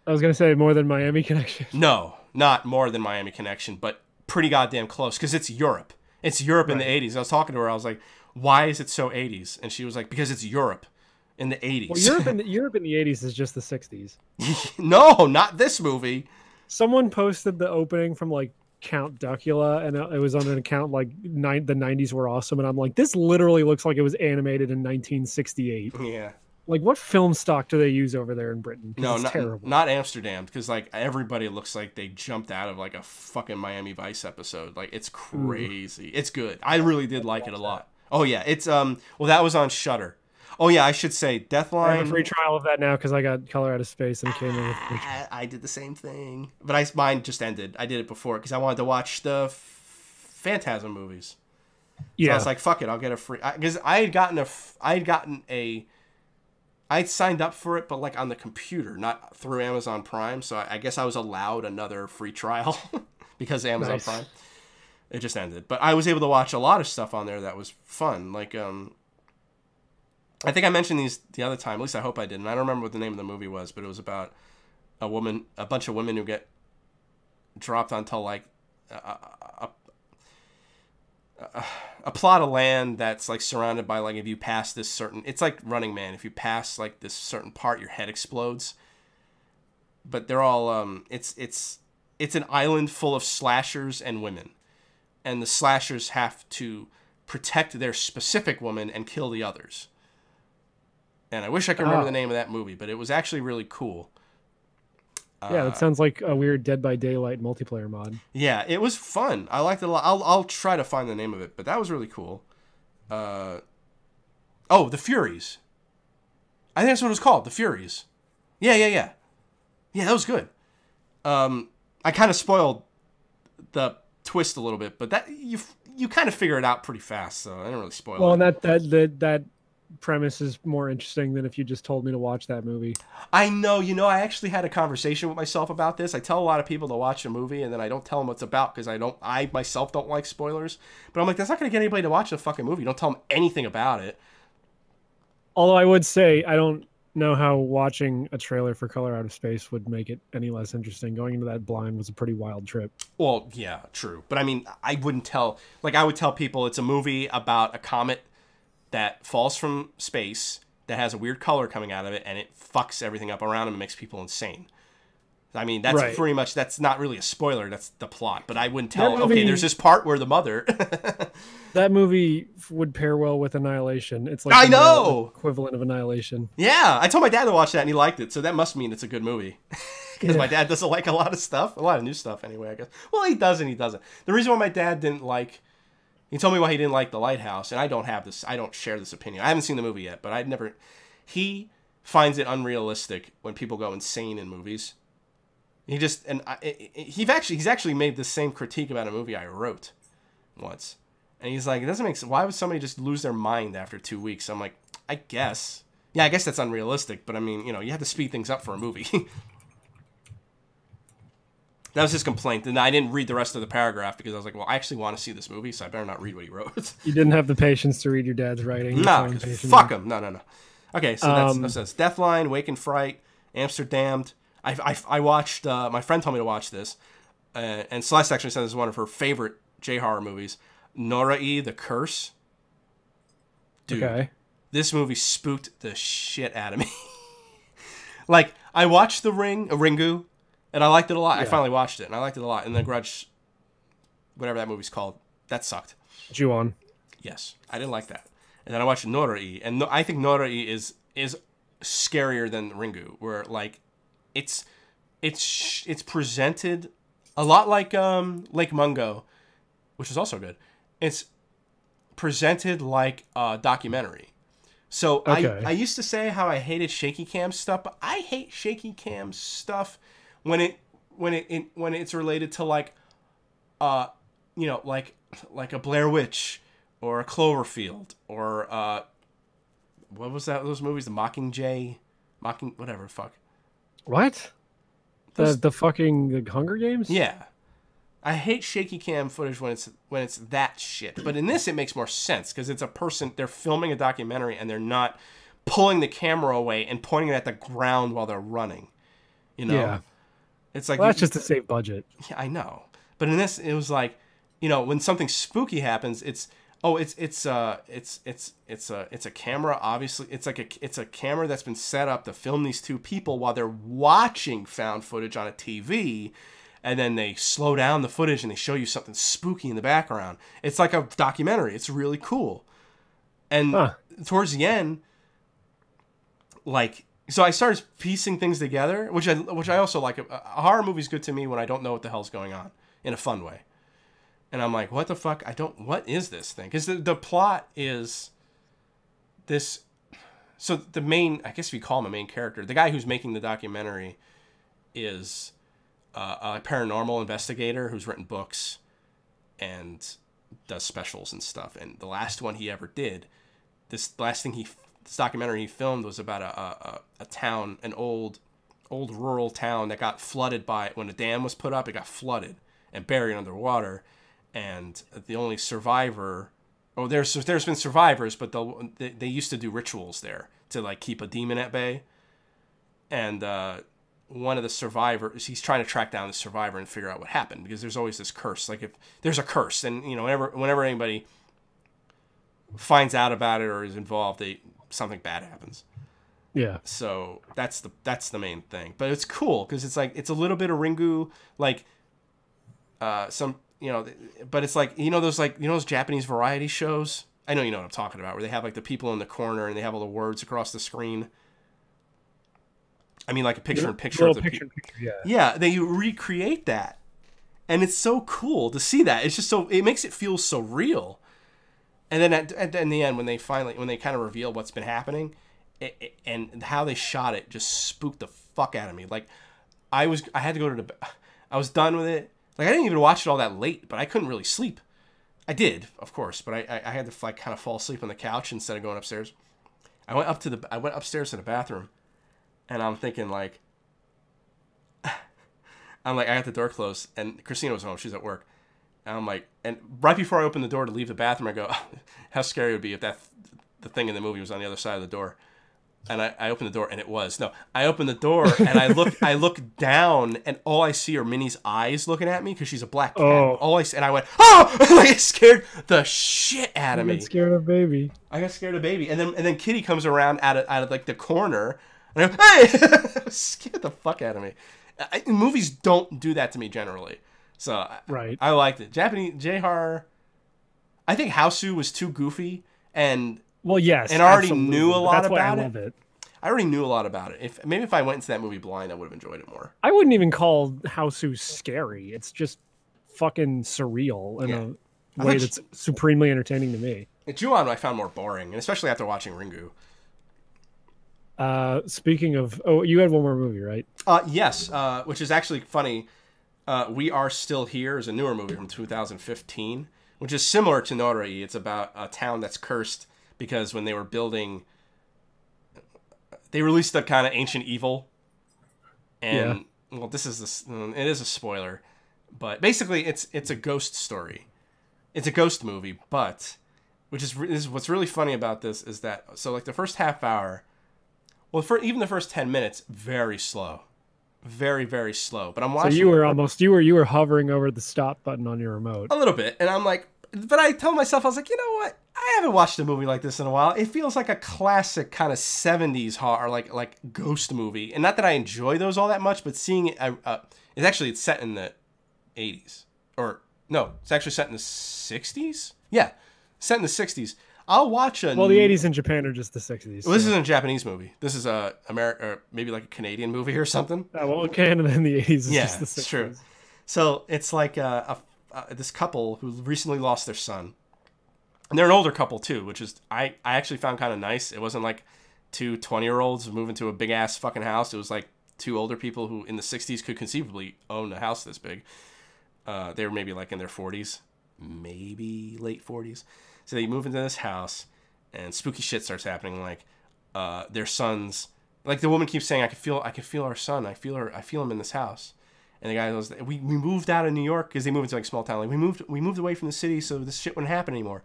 I was going to say more than Miami Connection. No, not more than Miami Connection, but pretty goddamn close, because it's Europe. It's Europe in the 80s. I was talking to her. I was like, why is it so 80s? And she was like, because it's Europe in the 80s. Well, Europe in the 80s is just the 60s. No, not this movie. Someone posted the opening from like Count Duckula, and it was on an account like the 90s were awesome, and I'm like, this literally looks like it was animated in 1968. Yeah. Like, what film stock do they use over there in Britain? No, not Amsterdam, because like everybody looks like they jumped out of like a fucking Miami Vice episode. Like, it's crazy. It's good. I really did like it a lot. Oh yeah, it's well, that was on Shudder. Oh yeah, I should say Deathline. I have a free trial of that now because I got Color Out of Space and came in with free trial. I did the same thing, but mine just ended. I did it before because I wanted to watch the Phantasm movies. Yeah, so I was like, fuck it, I'll get a free, because I had signed up for it, but like on the computer, not through Amazon Prime. So I guess I was allowed another free trial because of Amazon Prime. It just ended, but I was able to watch a lot of stuff on there that was fun. Like I think I mentioned these the other time. At least I hope I didn't. I don't remember what the name of the movie was, but it was about a bunch of women who get dropped onto like a plot of land that's like surrounded by like, if you pass this certain, it's like Running Man. If you pass like this certain part, your head explodes. But they're all it's an island full of slashers and women, and the slashers have to protect their specific woman and kill the others. And I wish I could remember the name of that movie, but it was actually really cool. Yeah, it sounds like a weird Dead by Daylight multiplayer mod. Yeah, it was fun. I liked it a lot. I'll try to find the name of it, but that was really cool. The Furies. I think that's what it was called, The Furies. Yeah. Yeah, that was good. I kind of spoiled the twist a little bit, but that you kind of figure it out pretty fast, so I didn't really spoil it. Well, and that premise is more interesting than if you just told me to watch that movie. I know. I actually had a conversation with myself about this. I tell a lot of people to watch a movie, and then I don't tell them what it's about because I myself don't like spoilers. But I'm like, that's not going to get anybody to watch the fucking movie. Don't tell them anything about it. Although I would say I don't know how watching a trailer for Color Out of Space would make it any less interesting. Going into that blind was a pretty wild trip. Well, yeah, true. But I mean, I wouldn't tell... Like, I would tell people it's a movie about a comet that falls from space that has a weird color coming out of it, and it fucks everything up around him and makes people insane. I mean, that's pretty much, that's not really a spoiler, that's the plot. But I wouldn't tell, okay, there's this part where the mother... That movie would pair well with Annihilation. It's like I know! Equivalent of Annihilation. Yeah, I told my dad to watch that, and he liked it, so that must mean it's a good movie. Because my dad doesn't like a lot of stuff. A lot of new stuff, anyway, I guess. Well, he does and he doesn't. The reason why my dad didn't like... He told me why he didn't like The Lighthouse, and I don't share this opinion. I haven't seen the movie yet, but I'd never... He finds it unrealistic when people go insane in movies. He just... And he's actually made the same critique about a movie I wrote once. And he's like, it doesn't make sense. Why would somebody just lose their mind after 2 weeks? I'm like, I guess. Yeah, I guess that's unrealistic, but I mean, you have to speed things up for a movie. That was his complaint. And I didn't read the rest of the paragraph because I was like, well, I actually want to see this movie, so I better not read what he wrote. You didn't have the patience to read your dad's writing? No, fuck him. No. Okay, so that's Deathline, Wake and Fright, Amsterdam. I watched, my friend told me to watch this, and Celeste actually said this is one of her favorite J-horror movies. Nora-E, The Curse. Dude, okay. This movie spooked the shit out of me. Like, I watched Ringu, and I liked it a lot. Yeah. I finally watched it, and I liked it a lot. And The Grudge, whatever that movie's called, that sucked. Ju-On. Yes, I didn't like that. And then I watched Nora-E, and I think Nora-E is scarier than Ringu, where, like, it's presented a lot like Lake Mungo, which is also good. It's presented like a documentary. So okay. I used to say how I hated shaky cam stuff, but I hate shaky cam stuff when it's related to like like a Blair Witch or a Cloverfield or what was that, those movies, the Mockingjay, whatever, fuck. What? The Hunger Games? Yeah. I hate shaky cam footage when it's that shit. But in this, it makes more sense because it's a person, they're filming a documentary and they're not pulling the camera away and pointing it at the ground while they're running. Yeah. It's like, well, that's just to save budget. Yeah, I know. But in this, it was like, when something spooky happens, it's a camera. Obviously, it's a camera that's been set up to film these two people while they're watching found footage on a TV. And then they slow down the footage and they show you something spooky in the background. It's like a documentary. It's really cool. And towards the end, like, so I started piecing things together, which I also like. A horror movie's good to me when I don't know what the hell's going on in a fun way. And I'm like, what the fuck? What is this thing? Because the plot is this. So the main, I guess if you call him a main character, the guy who's making the documentary is a paranormal investigator who's written books and does specials and stuff. And the last one he ever did, this documentary he filmed was about a town, an old rural town that got flooded when a dam was put up. It got flooded and buried underwater. And the only survivor, there's been survivors, but they used to do rituals there to like keep a demon at bay. And one of the survivors, he's trying to track down the survivor and figure out what happened, because there's always this curse. Like, if there's a curse, and whenever anybody finds out about it or is involved, something bad happens. Yeah. So that's the main thing. But it's cool because it's like, it's a little bit of Ringu, like some, but it's like, those Japanese variety shows. I know you know what I'm talking about, where they have like the people in the corner and they have all the words across the screen. I mean, like a picture-in-picture of the people. Yeah, they recreate that. And it's so cool to see that. It's just it makes it feel so real. And then at the end, when they kind of reveal what's been happening, and how they shot it just spooked the fuck out of me. Like, I had to go to I was done with it. Like, I didn't even watch it all that late, but I couldn't really sleep. I did, of course, but I had to like kind of fall asleep on the couch instead of going upstairs. I went upstairs to the bathroom. And I'm thinking, like, I got the door closed, and Christina was home. She's at work. And I'm like, and right before I opened the door to leave the bathroom, I go, how scary it would be if the thing in the movie was on the other side of the door. And I opened the door, and it was. No, I opened the door, and I look down, and all I see are Minnie's eyes looking at me because she's a black cat. Oh. And I went, oh! Like, it scared the shit out of me. I got scared of baby. And then Kitty comes around out of like the corner, and I go, hey! Scared the fuck out of me. Movies don't do that to me generally, so right. I liked it. Japanese J-horror. I think Hausu was too goofy and. Well, yes, and I already knew a lot about it. I already knew a lot about it. If I went into that movie blind, I would have enjoyed it more. I wouldn't even call Hausu scary. It's just fucking surreal in a way that's supremely entertaining to me. Ju-on I found more boring, and especially after watching Ringu. Speaking of, you had one more movie, right? Yes, which is actually funny. We Are Still Here is a newer movie from 2015, which is similar to Norai. It's about a town that's cursed because when they were building, they released a kind of ancient evil. And, well, it is a spoiler, but basically it's a ghost story. It's a ghost movie, but, which is what's really funny about this is that, so like the first half hour, well, even the first 10 minutes, very slow. Very, very slow. But I'm watching. So you were hovering over the stop button on your remote. A little bit. And I'm like, but I tell myself, I was like, you know what? I haven't watched a movie like this in a while. It feels like a classic kind of 70s horror, like ghost movie. And not that I enjoy those all that much, but seeing it, it's set in the 80s. Or, no, it's actually set in the 60s? Yeah, set in the 60s. I'll watch a... Well, the 80s in Japan are just the 60s. Well, this isn't a Japanese movie. This is a or maybe like a Canadian movie or something. Well, Canada in the 80s is just the 60s. It's true. So it's like this couple who recently lost their son. And they're an older couple, too, which is I actually found kind of nice. It wasn't like two 20-year-olds moving to a big-ass fucking house. It was like two older people who in the 60s could conceivably own a house this big. They were maybe like in their 40s, maybe late 40s. So they move into this house, and spooky shit starts happening. Like their sons, like the woman keeps saying, "I can feel our son. I feel him in this house." And the guy goes, "We moved out of New York because they moved into like a small town. Like we moved away from the city, so this shit wouldn't happen anymore."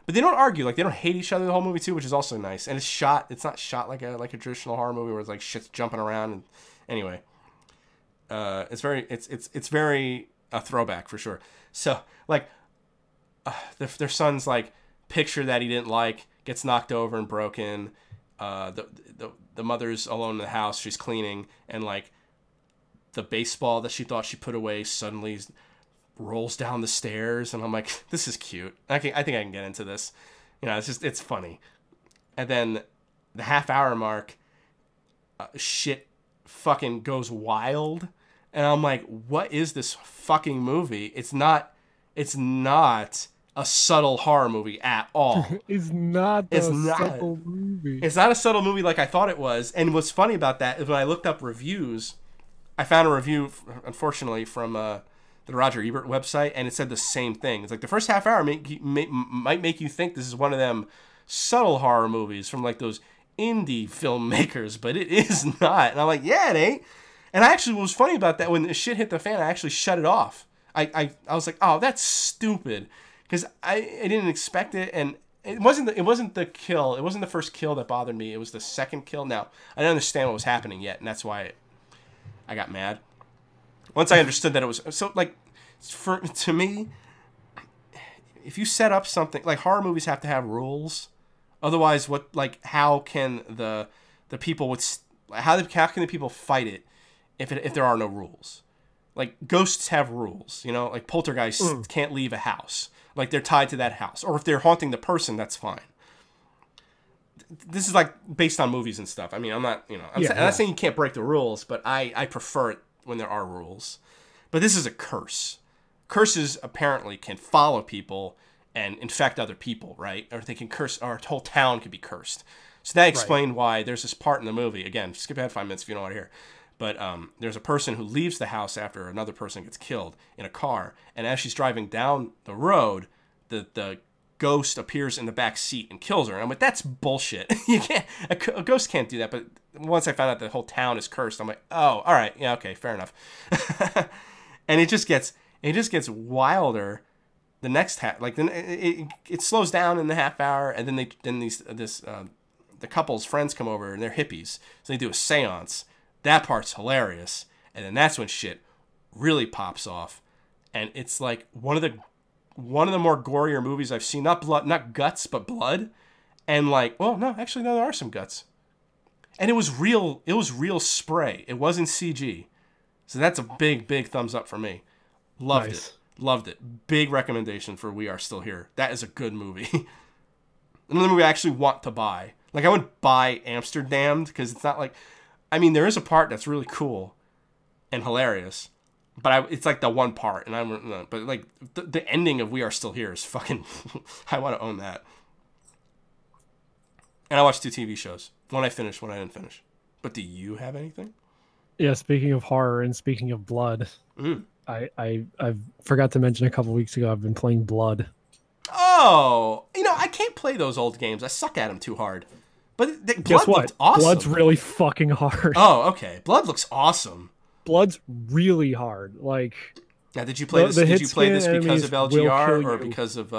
But they don't argue. Like they don't hate each other the whole movie too, which is also nice. And it's not shot like a traditional horror movie where it's like shit's jumping around. And anyway, it's very a throwback for sure. So like their son's like picture that he didn't like gets knocked over and broken. The mother's alone in the house. She's cleaning, and like the baseball that she thought she put away suddenly rolls down the stairs, and I'm like, this is cute. I think I can get into this. You know, it's funny. And then the half hour mark, shit fucking goes wild, and I'm like, what is this fucking movie? It's not a subtle horror movie at all. It's not a subtle movie. It's not a subtle movie like I thought it was. And what's funny about that is when I looked up reviews, I found a review, unfortunately, from the Roger Ebert website, and it said the same thing. It's like the first half hour might make you think this is one of them subtle horror movies from like those indie filmmakers, but it is not. And I'm like, yeah, it ain't. And I actually, what was funny about that, when the shit hit the fan, I actually shut it off. I was like, oh, that's stupid, because I didn't expect it, and it wasn't the kill. It wasn't the first kill that bothered me. It was the second kill. Now I didn't understand what was happening yet, and that's why I got mad. Once I understood that it was so, like, to me, if you set up something like horror movies have to have rules, otherwise, how can the people how can the people fight it if there are no rules? Like ghosts have rules, you know, like poltergeists can't leave a house, like they're tied to that house, or if they're haunting the person, that's fine. This is like based on movies and stuff. I mean, I'm not, you know, I'm not saying you can't break the rules, but I prefer it when there are rules. But this is a curse. Curses apparently can follow people and infect other people, right? Or they can curse, or a whole town could be cursed. So that explained why there's this part in the movie. Again, skip ahead 5 minutes if you don't want to hear. But there's a person who leaves the house after another person gets killed in a car. And as she's driving down the road, the ghost appears in the back seat and kills her. And I'm like, that's bullshit. You can't, a ghost can't do that. But once I found out the whole town is cursed, I'm like, oh, all right, yeah, okay, fair enough. And it just gets wilder. The next half, like then it slows down in the half hour, and then this the couple's friends come over and they're hippies, so they do a seance. That part's hilarious, and then that's when shit really pops off, and it's like one of the more gorier movies I've seen. Not guts, but blood, and like, well, no, actually, no, there are some guts, and it was real. It was real spray. It wasn't CG, so that's a big thumbs up for me. Loved it. Big recommendation for We Are Still Here. That is a good movie. Another movie I actually want to buy. Like, I wouldn't buy Amsterdam because it's not like, I mean, there is a part that's really cool and hilarious, but it's like the one part, and but like the ending of We Are Still Here is fucking. I want to own that. And I watched 2 TV shows. One I finished, one I didn't finish. But do you have anything? Yeah, speaking of horror and speaking of blood, I forgot to mention a couple weeks ago I've been playing Blood. Oh, I can't play those old games. I suck at them too hard. But Guess what? Looked awesome. Blood's really fucking hard. Oh, okay. Blood looks awesome. Blood's really hard. Like, now, did you play this? Did you play this because of LGR or because of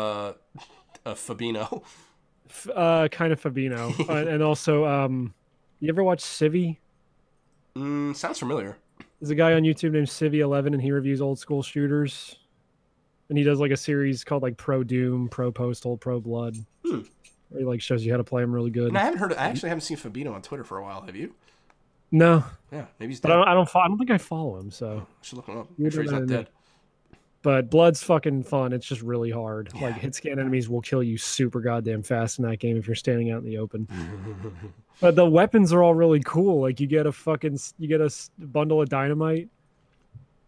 Fabino? Kind of Fabino, and also, you ever watch Civvy? Sounds familiar. There's a guy on YouTube named Civvy11, and he reviews old school shooters. And he does like a series called like Pro Doom, Pro Postal, Pro Blood. Where he like shows you how to play them really good. And I actually haven't seen Fabino on Twitter for a while. Have you? No. Yeah, maybe he's dead. But I don't think I follow him. So I should look him up. I'm sure he's not dead. But Blood's fucking fun. It's just really hard. Yeah. Like, hit scan enemies will kill you super goddamn fast in that game if you're standing out in the open. But the weapons are all really cool. Like, you get a bundle of dynamite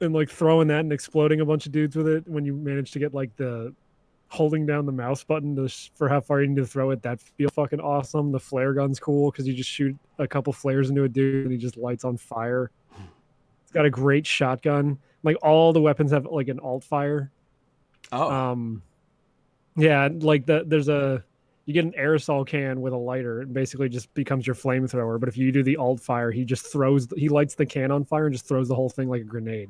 and like throwing that and exploding a bunch of dudes with it. When you manage to get like the holding down the mouse button for how far you need to throw it, that feels fucking awesome. The flare gun's cool because you just shoot a couple flares into a dude and he just lights on fire. It's got a great shotgun. Like, all the weapons have like an alt fire. Oh. Yeah, like you get an aerosol can with a lighter. It basically just becomes your flamethrower. But if you do the alt fire, he lights the can on fire and just throws the whole thing like a grenade.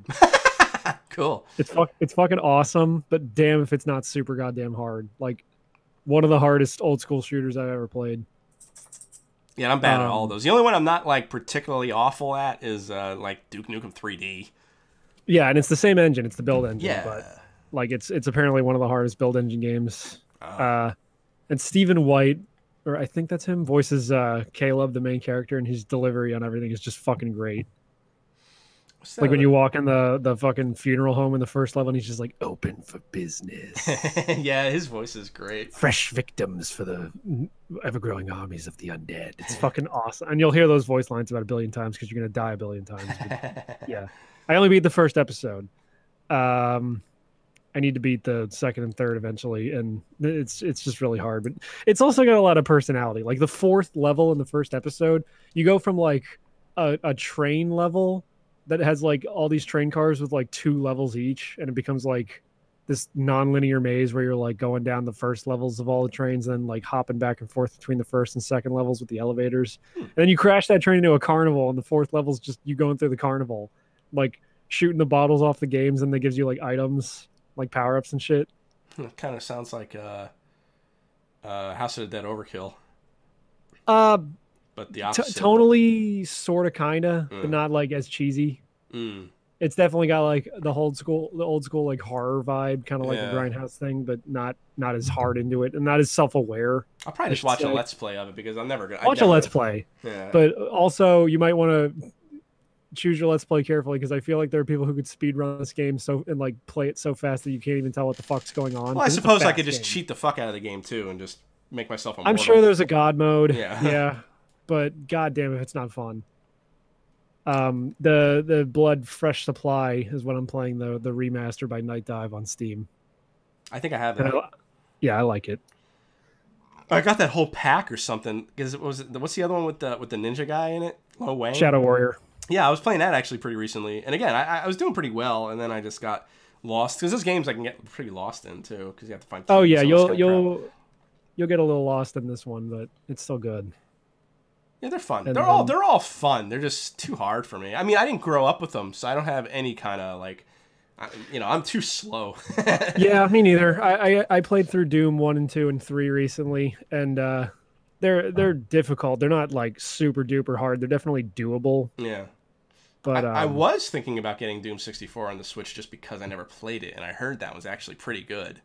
Cool. It's fucking awesome, but damn if it's not super goddamn hard. Like, one of the hardest old school shooters I've ever played. Yeah, I'm bad at all those. The only one I'm not like particularly awful at is like Duke Nukem 3D. Yeah, and it's the same engine. It's the build engine. Yeah. But like, it's apparently one of the hardest build engine games. Oh. And Stephen White, or I think that's him, voices Caleb, the main character, and his delivery on everything is just fucking great. Like, when you walk in the fucking funeral home in the first level, and he's just like, open for business. Yeah, his voice is great. Fresh victims for the ever-growing armies of the undead. It's fucking awesome. And you'll hear those voice lines about 1 billion times because you're going to die 1 billion times. But, yeah. I only beat the first episode. I need to beat the second and third eventually, and it's just really hard. But it's also got a lot of personality. Like, the 4th level in the first episode, you go from like a train level that has like all these train cars with like 2 levels each, and it becomes like this non-linear maze where you're like going down the first levels of all the trains and then like hopping back and forth between the first and second levels with the elevators. And then you crash that train into a carnival, and the 4th level is just you going through the carnival, like shooting the bottles off the games, and they gives you like items, like power-ups and shit. It kind of sounds like House of the Dead Overkill. But the opposite. Tonally, sort of, kind of, but not like as cheesy. It's definitely got like the old school like horror vibe, kind of like a Grindhouse thing, but not as hard into it and not as self-aware. I'll probably just watch a Let's Play of it because I'm never gonna watch a Let's Play. Yeah. But also, you might want to choose your Let's Play carefully, because I feel like there are people who could speed run this game and like play it so fast that you can't even tell what the fuck's going on. Well, I suppose I could just cheat the fuck out of the game too and just make myself immortal. I'm sure there's a God mode. Yeah. But goddamn if it's not fun. The Blood Fresh Supply is what I'm playing, the remaster by Night Dive on Steam. I think I have that. Yeah, I like it. I got that whole pack or something because what's the other one with the ninja guy in it? Lo Wang? Shadow Warrior. Yeah, I was playing that actually pretty recently, and again, I was doing pretty well, and then I just got lost because those games I can get pretty lost in too because you have to find. Oh yeah, you'll get a little lost in this one, but it's still good. Yeah, they're fun. They're all fun. They're just too hard for me. I mean, I didn't grow up with them, so I don't have any kind of like, I'm too slow. Yeah, me neither. I played through Doom 1 and 2 and 3 recently, and They're difficult. They're not like super duper hard. They're definitely doable. Yeah. But I was thinking about getting Doom 64 on the Switch just because I never played it, and I heard that was actually pretty good.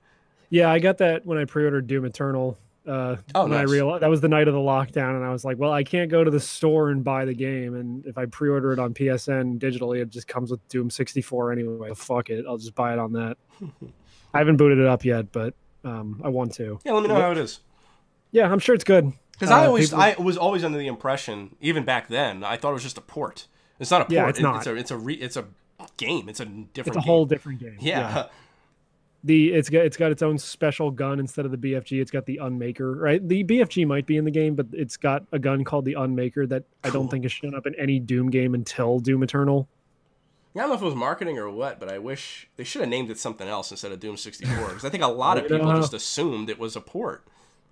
Yeah, I got that when I pre-ordered Doom Eternal. Nice. I realized that was the night of the lockdown, and I was like, well, I can't go to the store and buy the game, and if I pre-order it on PSN digitally, it just comes with Doom 64 anyway. Fuck it, I'll just buy it on that. I haven't booted it up yet, but I want to. Yeah, let me know how it is. Yeah, I'm sure it's good. Because I was always under the impression, even back then, I thought it was just a port. It's not a port. Yeah, it's not. It's a game. It's a different. It's a whole different game. Yeah. It's got its own special gun instead of the BFG. It's got the Unmaker, right? The BFG might be in the game, but it's got a gun called the Unmaker that I don't think has shown up in any Doom game until Doom Eternal. Yeah, I don't know if it was marketing or what, but I wish they should have named it something else instead of Doom 64, because I think a lot of people just assumed it was a port.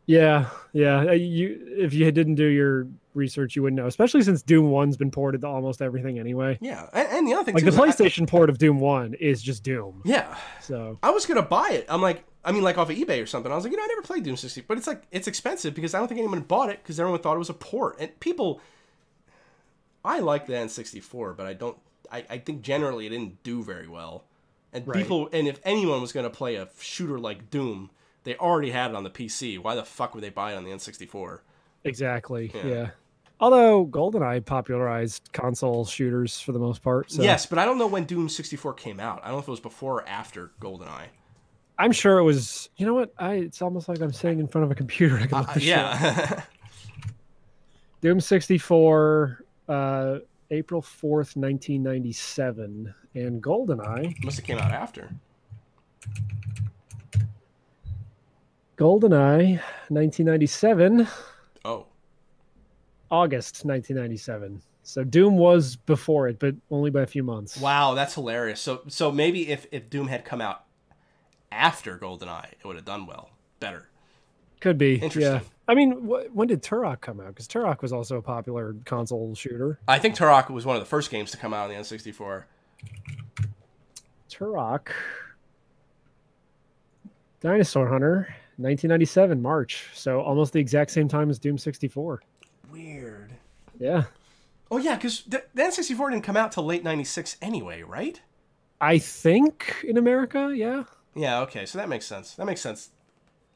Yeah. If you didn't do your research, you wouldn't know, especially since Doom 1's been ported to almost everything anyway. Yeah, and the other thing, like, too, the PlayStation port of Doom 1 is just Doom. Yeah. So I was gonna buy it. like off of eBay or something. I was like, I never played Doom 60, but it's expensive because I don't think anyone bought it because everyone thought it was a port. And people, I like the N64, but I think generally it didn't do very well. And people, and if anyone was gonna play a shooter like Doom, they already had it on the PC. Why the fuck would they buy it on the N64? Exactly. Yeah. Although GoldenEye popularized console shooters for the most part. So. Yes, but I don't know when Doom 64 came out. I don't know if it was before or after GoldenEye. I'm sure it was. You know what? It's almost like I'm sitting in front of a computer. I can look this shit up. Doom 64, April 4th, 1997, and GoldenEye must have came out after. GoldenEye, 1997. Oh. August 1997. So Doom was before it, but only by a few months. Wow, that's hilarious. So maybe if Doom had come out after GoldenEye, it would have done better. Could be. Interesting. Yeah. I mean, when did Turok come out? Because Turok was also a popular console shooter. I think Turok was one of the first games to come out on the N64. Turok. Dinosaur Hunter. 1997, March. So almost the exact same time as Doom 64. Weird. Yeah. Oh, yeah, because the N64 didn't come out till late 96 anyway, right? I think in America, yeah. Yeah, okay, so that makes sense.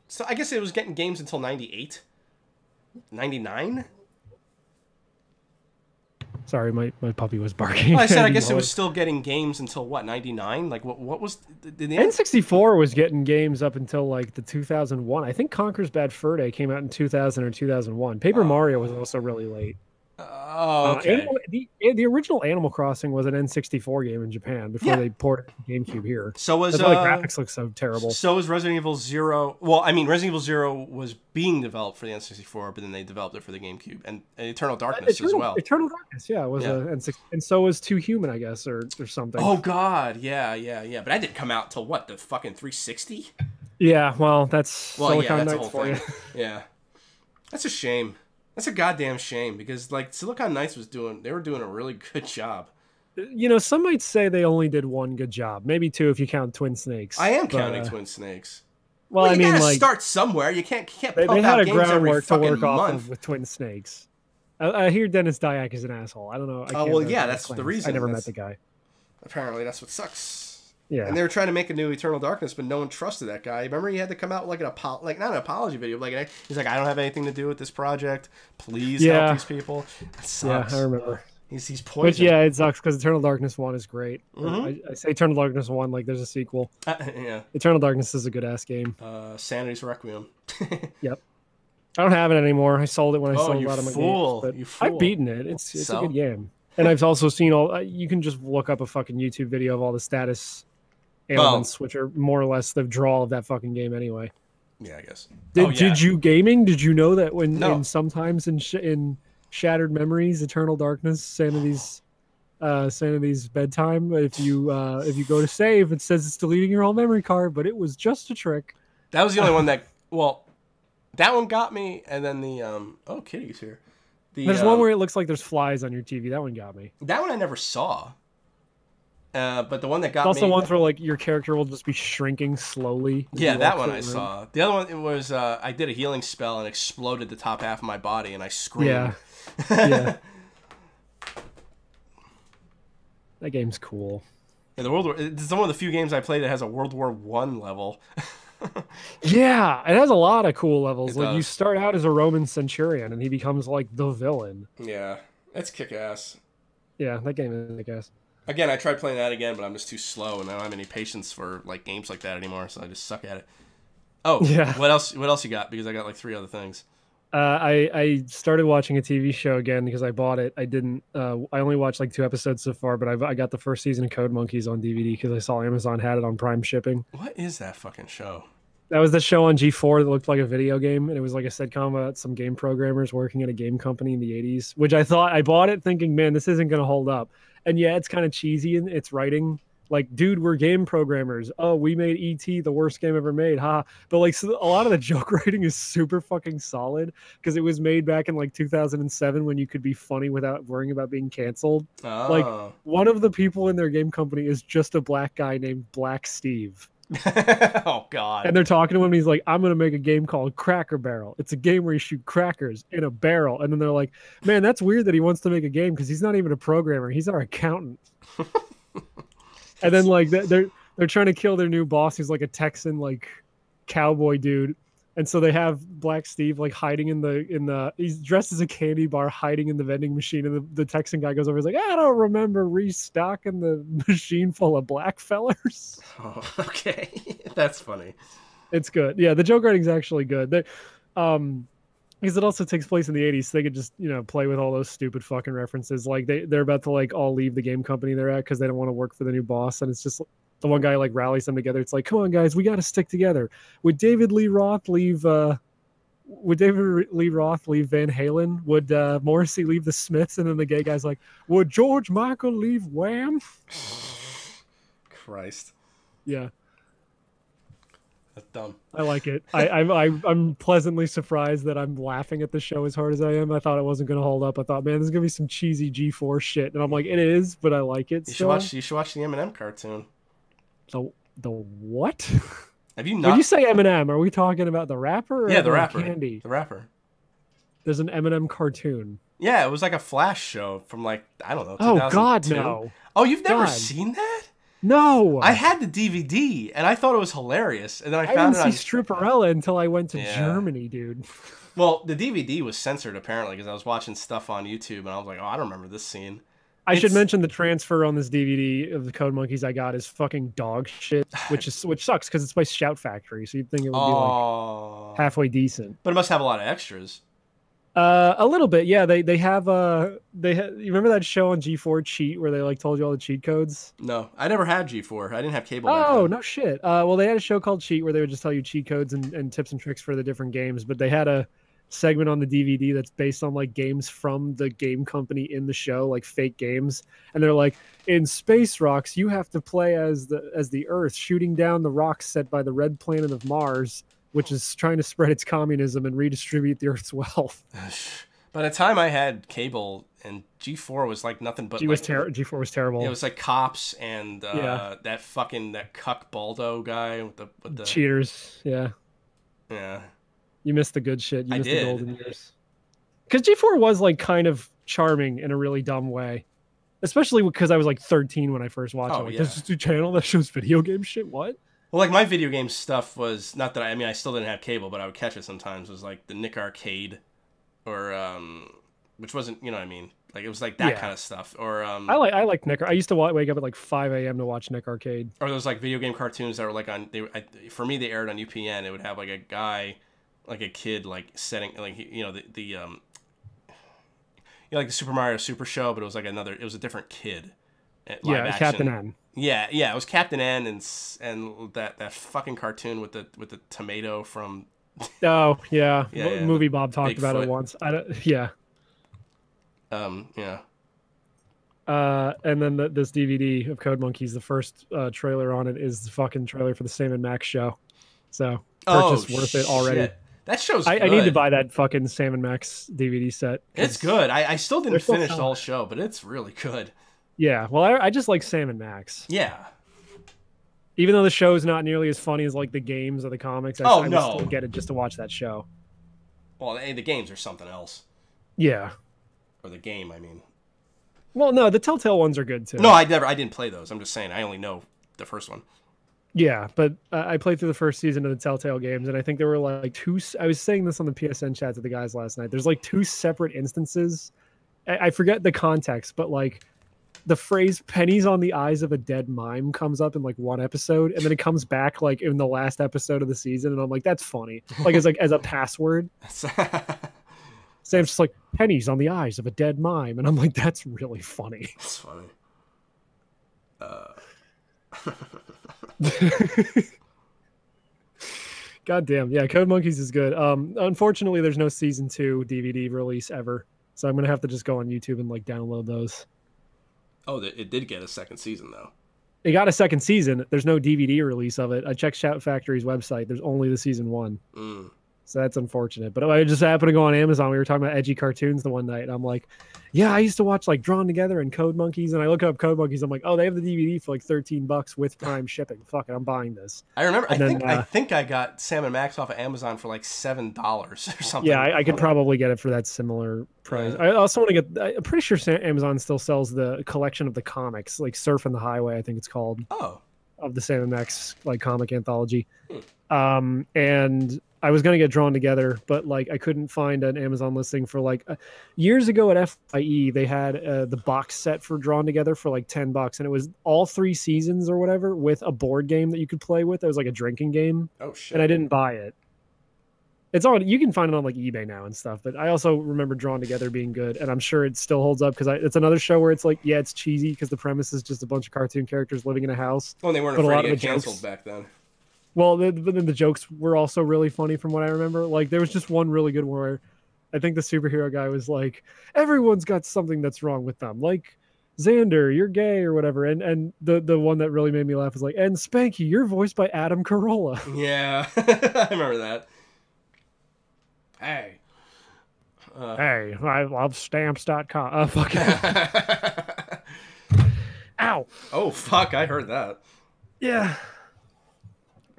So I guess it was getting games until 98? 99? Sorry, my puppy was barking. Well, I said I guess it was still getting games until, what, 99? Like, what was... The N64 was getting games up until, like, the 2001. I think Conker's Bad Fur Day came out in 2000 or 2001. Paper Mario was also really late. Oh, okay. The original Animal Crossing was an N64 game in Japan before they ported it to GameCube here. So was that's why the graphics look so terrible. So was Resident Evil 0. Well, I mean, Resident Evil 0 was being developed for the N64, but then they developed it for the GameCube, and Eternal Darkness as well. Eternal Darkness, yeah, was a N6, and so was Two Human, I guess, or something. Oh God, yeah. But that didn't come out till what, the fucking 360? Yeah, well, that's Silicon Knights for you. Yeah, that's a shame. That's a goddamn shame because, like, Silicon Knights they were doing a really good job. You know, some might say they only did one good job, maybe two if you count Twin Snakes. I am counting Twin Snakes. Well, I mean, like, start somewhere. You can't. They had a groundwork to work off of with Twin Snakes. I hear Dennis Dyack is an asshole. I don't know. That's the reason. I never met the guy. Apparently, that's what sucks. Yeah. And they were trying to make a new Eternal Darkness, but no one trusted that guy. Remember, he had to come out with not an apology video, but he's like, I don't have anything to do with this project. Please help these people. That sucks. Yeah, I remember. He's poison. But yeah, it sucks because Eternal Darkness 1 is great. I say Eternal Darkness 1 like there's a sequel. Yeah. Eternal Darkness is a good ass game. Sanity's Requiem. Yep. I don't have it anymore. I sold it when I sold a lot of my games. But I've beaten it. It's a good game. And I've also seen you can just look up a fucking YouTube video of all the status elements, which are more or less the draw of that fucking game anyway. Yeah, I guess. Did you gaming? Did you know that when sometimes in Shattered Memories, Eternal Darkness, Sanity's bedtime, if you go to save, it says it's deleting your old memory card, but it was just a trick. That was the only one that that one got me, and then the Kitty's here. There's one where it looks like there's flies on your TV. That one got me. That one I never saw. But the one that got me... also ones where like your character will just be shrinking slowly. Yeah, that one I saw. The other one, it was I did a healing spell and exploded the top half of my body, and I screamed. Yeah. Yeah. That game's cool. Yeah, it's one of the few games I play that has a World War I level. Yeah, it has a lot of cool levels. Like you start out as a Roman centurion, and he becomes like the villain. Yeah, it's kick-ass. Yeah, that game is kick-ass. Again, I tried playing that again, but I'm just too slow, and I don't have any patience for like games like that anymore. So I just suck at it. Oh, yeah. What else? What else you got? Because I got like 3 other things. I started watching a TV show again because I bought it. I didn't. I only watched like 2 episodes so far, but I got the first season of Code Monkeys on DVD because I saw Amazon had it on Prime shipping. What is that fucking show? That was the show on G4 that looked like a video game, and it was like a sitcom about some game programmers working at a game company in the 80s, which I bought it thinking, man, this isn't going to hold up. And yeah, it's kind of cheesy in its writing. Like, dude, we're game programmers. Oh, we made E.T. the worst game ever made. Ha. But like, so a lot of the joke writing is super fucking solid because it was made back in like 2007 when you could be funny without worrying about being canceled. Oh. Like, one of the people in their game company is just a black guy named Black Steve. Oh God. And they're talking to him and he's like, I'm gonna make a game called Cracker Barrel. It's a game where you shoot crackers in a barrel. And then they're like, man, that's weird that he wants to make a game because he's not even a programmer, he's our accountant. And then like they're trying to kill their new boss who's like a Texan like cowboy dude. And so they have Black Steve like hiding in the he's dressed as a candy bar hiding in the vending machine, and the Texan guy goes over, he's like, I don't remember restocking the machine full of black fellers. Oh, okay. That's funny. It's good. Yeah, the joke writing's actually good. Because it also takes place in the 80s, so they could just, play with all those stupid fucking references. Like they're about to like all leave the game company they're at because they don't want to work for the new boss, and it's just the one guy like rallies them together. It's like, come on guys, we got to stick together. Would David Lee Roth leave Van Halen? Would Morrissey leave the Smiths? And then the gay guy's like, would George Michael leave Wham? Christ. Yeah. That's dumb. I like it. I'm pleasantly surprised that I'm laughing at the show as hard as I am. I thought it wasn't going to hold up. I thought, man, there's going to be some cheesy G4 shit. And I'm like, it is, but I like it. You should watch the Eminem cartoon. The what? Have you not? When you say Eminem, are we talking about the rapper? Or yeah, the rapper. Candy? The rapper. There's an Eminem cartoon. Yeah, it was like a Flash show from like, I don't know. Oh God, no! Oh, you've never seen that? No. I had the DVD and I thought it was hilarious, and then I found didn't see Stripperella until I went to Germany, dude. Well, the DVD was censored apparently because I was watching stuff on YouTube and I was like, oh, I don't remember this scene. I should mention the transfer on this DVD of the Code Monkeys I got is fucking dog shit, which sucks because it's by Shout Factory, so you'd think it would be like halfway decent. But it must have a lot of extras. A little bit, yeah. They have you remember that show on G4 Cheat where they like told you all the cheat codes? No, I never had G4. I didn't have cable. Oh no shit. Well, they had a show called Cheat where they would just tell you cheat codes and tips and tricks for the different games, but they had a segment on the DVD that's based on like games from the game company in the show, like fake games, and they're like, in Space Rocks you have to play as the Earth shooting down the rocks set by the red planet of Mars, which is trying to spread its communism and redistribute the Earth's wealth. By the time I had cable, and G4 was like nothing but G4 was terrible. It was like Cops and that cuck Baldo guy with the cheaters. Yeah. You missed the good shit. You missed the golden years. Because G4 was like kind of charming in a really dumb way. Especially because I was like 13 when I first watched it. Like, there's just a channel that shows video game shit? What? Well, like my video game stuff was not that I still didn't have cable, but I would catch it sometimes. It was like the Nick Arcade, or which wasn't, you know what I mean? Like it was like that kind of stuff. Or I like Nick. I used to wake up at like 5 a.m. to watch Nick Arcade. Or those like video game cartoons that were like on. For me, they aired on UPN. It would have like a guy, like a kid, like setting like like the Super Mario Super Show, but it was like it was a different kid. Yeah, Captain N. Yeah, it was Captain N and that fucking cartoon with the tomato from. Oh yeah, Movie Bob talked about it once. Yeah. And then this DVD of Code Monkeys, the first trailer on it is the fucking trailer for the Sam and Max show. So purchase worth it already. Shit. That show's good. I need to buy that fucking Sam and Max DVD set. It's good. I still didn't finish the whole show, but it's really good. Yeah, well, I just like Sam and Max. Yeah. Even though the show is not nearly as funny as like the games or the comics, I would still get it just to watch that show. Well, the games are something else. Yeah. Or the game, I mean. Well, no, the Telltale ones are good too. No, I didn't play those. I'm just saying, I only know the first one. Yeah, but I played through the first season of the Telltale games, and I think there were like two. I was saying this on the PSN chat to the guys last night. There's like two separate instances. I forget the context, but like the phrase "pennies on the eyes of a dead mime" comes up in like one episode, and then it comes back like in the last episode of the season, and I'm like, that's funny. Like as a password. Sam's just like, pennies on the eyes of a dead mime, and I'm like, that's really funny. That's funny. God damn. Yeah, Code Monkeys is good. Unfortunately, there's no season 2 DVD release ever, so I'm gonna have to just go on YouTube and like download those. Oh, it did get a second season though. It got a second season. There's no DVD release of it. I checked Shout Factory's website. There's only the season 1. So that's unfortunate. But I just happened to go on Amazon. We were talking about edgy cartoons the one night. And I'm like, yeah, I used to watch like Drawn Together and Code Monkeys. And I look up Code Monkeys. I'm like, oh, they have the DVD for like $13 with Prime shipping. Fuck it, I'm buying this. I remember. I think I got Sam and Max off of Amazon for like $7 or something. Yeah, I could probably get it for that similar price. Yeah. I also want to get. I'm pretty sure Amazon still sells the collection of the comics, like Surf and the Highway, I think it's called. Oh. Of the Sam and Max like comic anthology. And I was gonna get Drawn Together, but like I couldn't find an Amazon listing for like years ago at FIE. They had the box set for Drawn Together for like $10, and it was all 3 seasons or whatever with a board game that you could play with. It was like a drinking game. Oh shit! And I didn't buy it. It's on. You can find it on like eBay now and stuff. But I also remember Drawn Together being good, and I'm sure it still holds up because it's another show where it's like, yeah, it's cheesy because the premise is just a bunch of cartoon characters living in a house. Well, they weren't afraid to get canceled back then. Well, but then the jokes were also really funny from what I remember. Like there was just one really good one where I think the superhero guy was like, everyone's got something that's wrong with them. Like Xander, you're gay or whatever. And the one that really made me laugh was like, and Spanky, you're voiced by Adam Carolla. Yeah, I remember that. Hey. Hey, I love stamps.com. Fuck. Ow. Oh, fuck. I heard that. Yeah.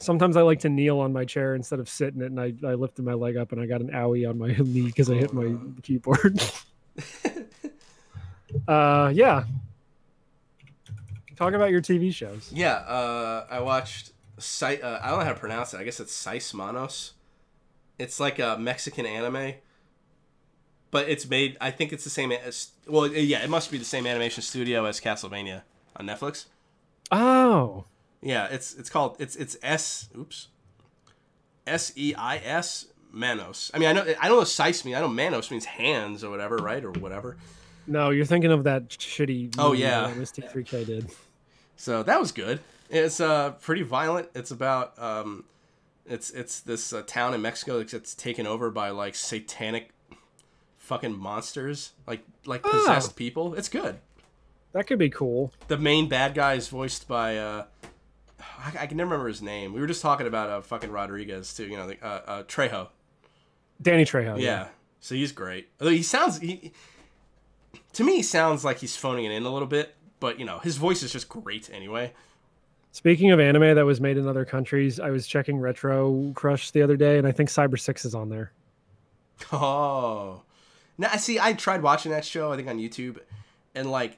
Sometimes I like to kneel on my chair instead of sit in it, and I lifted my leg up and I got an owie on my knee because I hit my keyboard. Yeah. Talk about your TV shows. Yeah, I watched I don't know how to pronounce it. I guess it's Seis Manos. It's like a Mexican anime, but it's made. I think it's the same. Well, yeah, it must be the same animation studio as Castlevania on Netflix. Oh, yeah. It's called Seis Manos. I mean, I don't know Seis means. I know Manos means hands or whatever, right, or whatever. No, you're thinking of that shitty. Oh yeah, that T3K did. So that was good. It's pretty violent. It's about It's this town in Mexico that gets taken over by like satanic fucking monsters, like possessed people. It's good. That could be cool. The main bad guy is voiced by I can never remember his name. We were just talking about fucking Rodriguez too. You know, Trejo. Danny Trejo. Yeah. So he's great. Although to me he sounds like he's phoning it in a little bit, but you know his voice is just great anyway. Speaking of anime that was made in other countries, I was checking Retro Crush the other day, and I think Cyber 6 is on there. Oh. Now, see, I tried watching that show, I think on YouTube, and, like,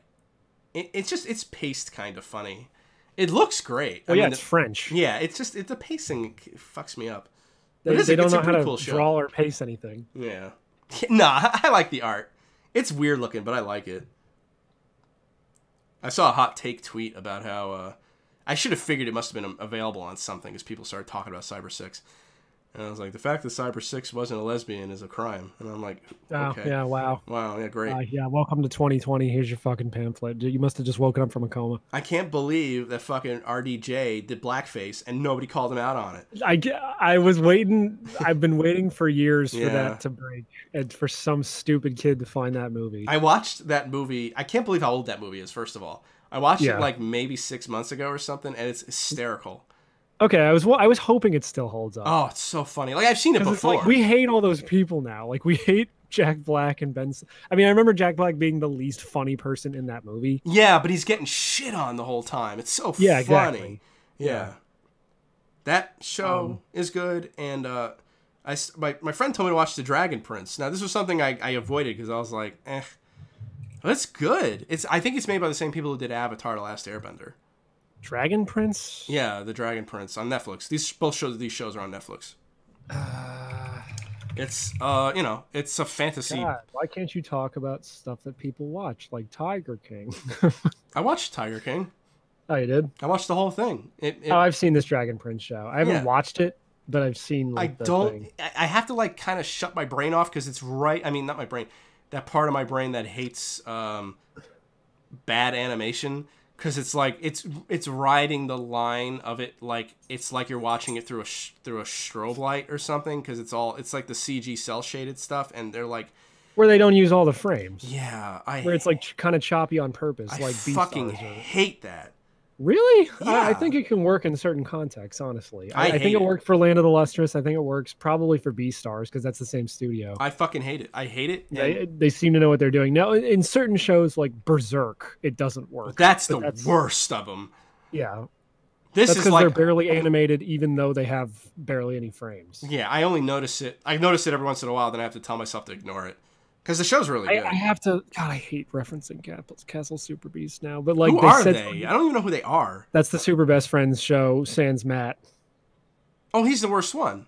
it's paced kind of funny. It looks great. Well, it's French. Yeah, it's just, the pacing fucks me up. They don't know how to draw or pace anything. Yeah. Nah, I like the art. It's weird looking, but I like it. I saw a hot take tweet about how, I should have figured it must have been available on something as people started talking about Cyber 6. And I was like, the fact that Cyber 6 wasn't a lesbian is a crime. And I'm like, okay. Oh, yeah, wow. Wow, yeah, great. Yeah, welcome to 2020. Here's your fucking pamphlet. You must have just woken up from a coma. I can't believe that fucking RDJ did blackface and nobody called him out on it. I was waiting. I've been waiting for years for that to break and for some stupid kid to find that movie. I watched that movie. I can't believe how old that movie is, first of all. I watched it like maybe 6 months ago or something, and it's hysterical. Okay, I was hoping it still holds up. Oh, it's so funny. Like I've seen it before. It's like we hate all those people now. Like we hate Jack Black and Ben. I mean, I remember Jack Black being the least funny person in that movie. Yeah, but he's getting shit on the whole time. It's so funny. Exactly. Yeah. That show is good, and my friend told me to watch The Dragon Prince. Now, this was something I avoided because I was like, But it's good. I think it's made by the same people who did Avatar: The Last Airbender. Dragon Prince? Yeah, The Dragon Prince on Netflix. These shows are on Netflix. It's it's a fantasy. God, why can't you talk about stuff that people watch, like Tiger King? I watched Tiger King. Oh, you did? I watched the whole thing. I've seen this Dragon Prince show. I haven't watched it, but I've seen. I have to kind of shut my brain off because it's right. I mean, not my brain. That part of my brain that hates bad animation, because it's like it's riding the line of it, like it's like you're watching it through a strobe light or something, because it's like the CG cell shaded stuff, and they're like where they don't use all the frames. Yeah, where it's like kind of choppy on purpose. I fucking hate that. Really? Yeah. I think it can work in certain contexts, honestly. I think it worked for Land of the Lustrous. I think it works probably for Beastars because that's the same studio. I fucking hate it. I hate it. They seem to know what they're doing. Now, in certain shows like Berserk, it doesn't work. That's the worst of them. Yeah. That's because they're barely animated, even though they have barely any frames. Yeah, I only notice it. I notice it every once in a while, then I have to tell myself to ignore it. Because the show's really good. I have to. God, I hate referencing Castle Super Beast now. But like, who are they? I don't even know who they are. That's the Super Best Friends show. Sans Matt. Oh, he's the worst one.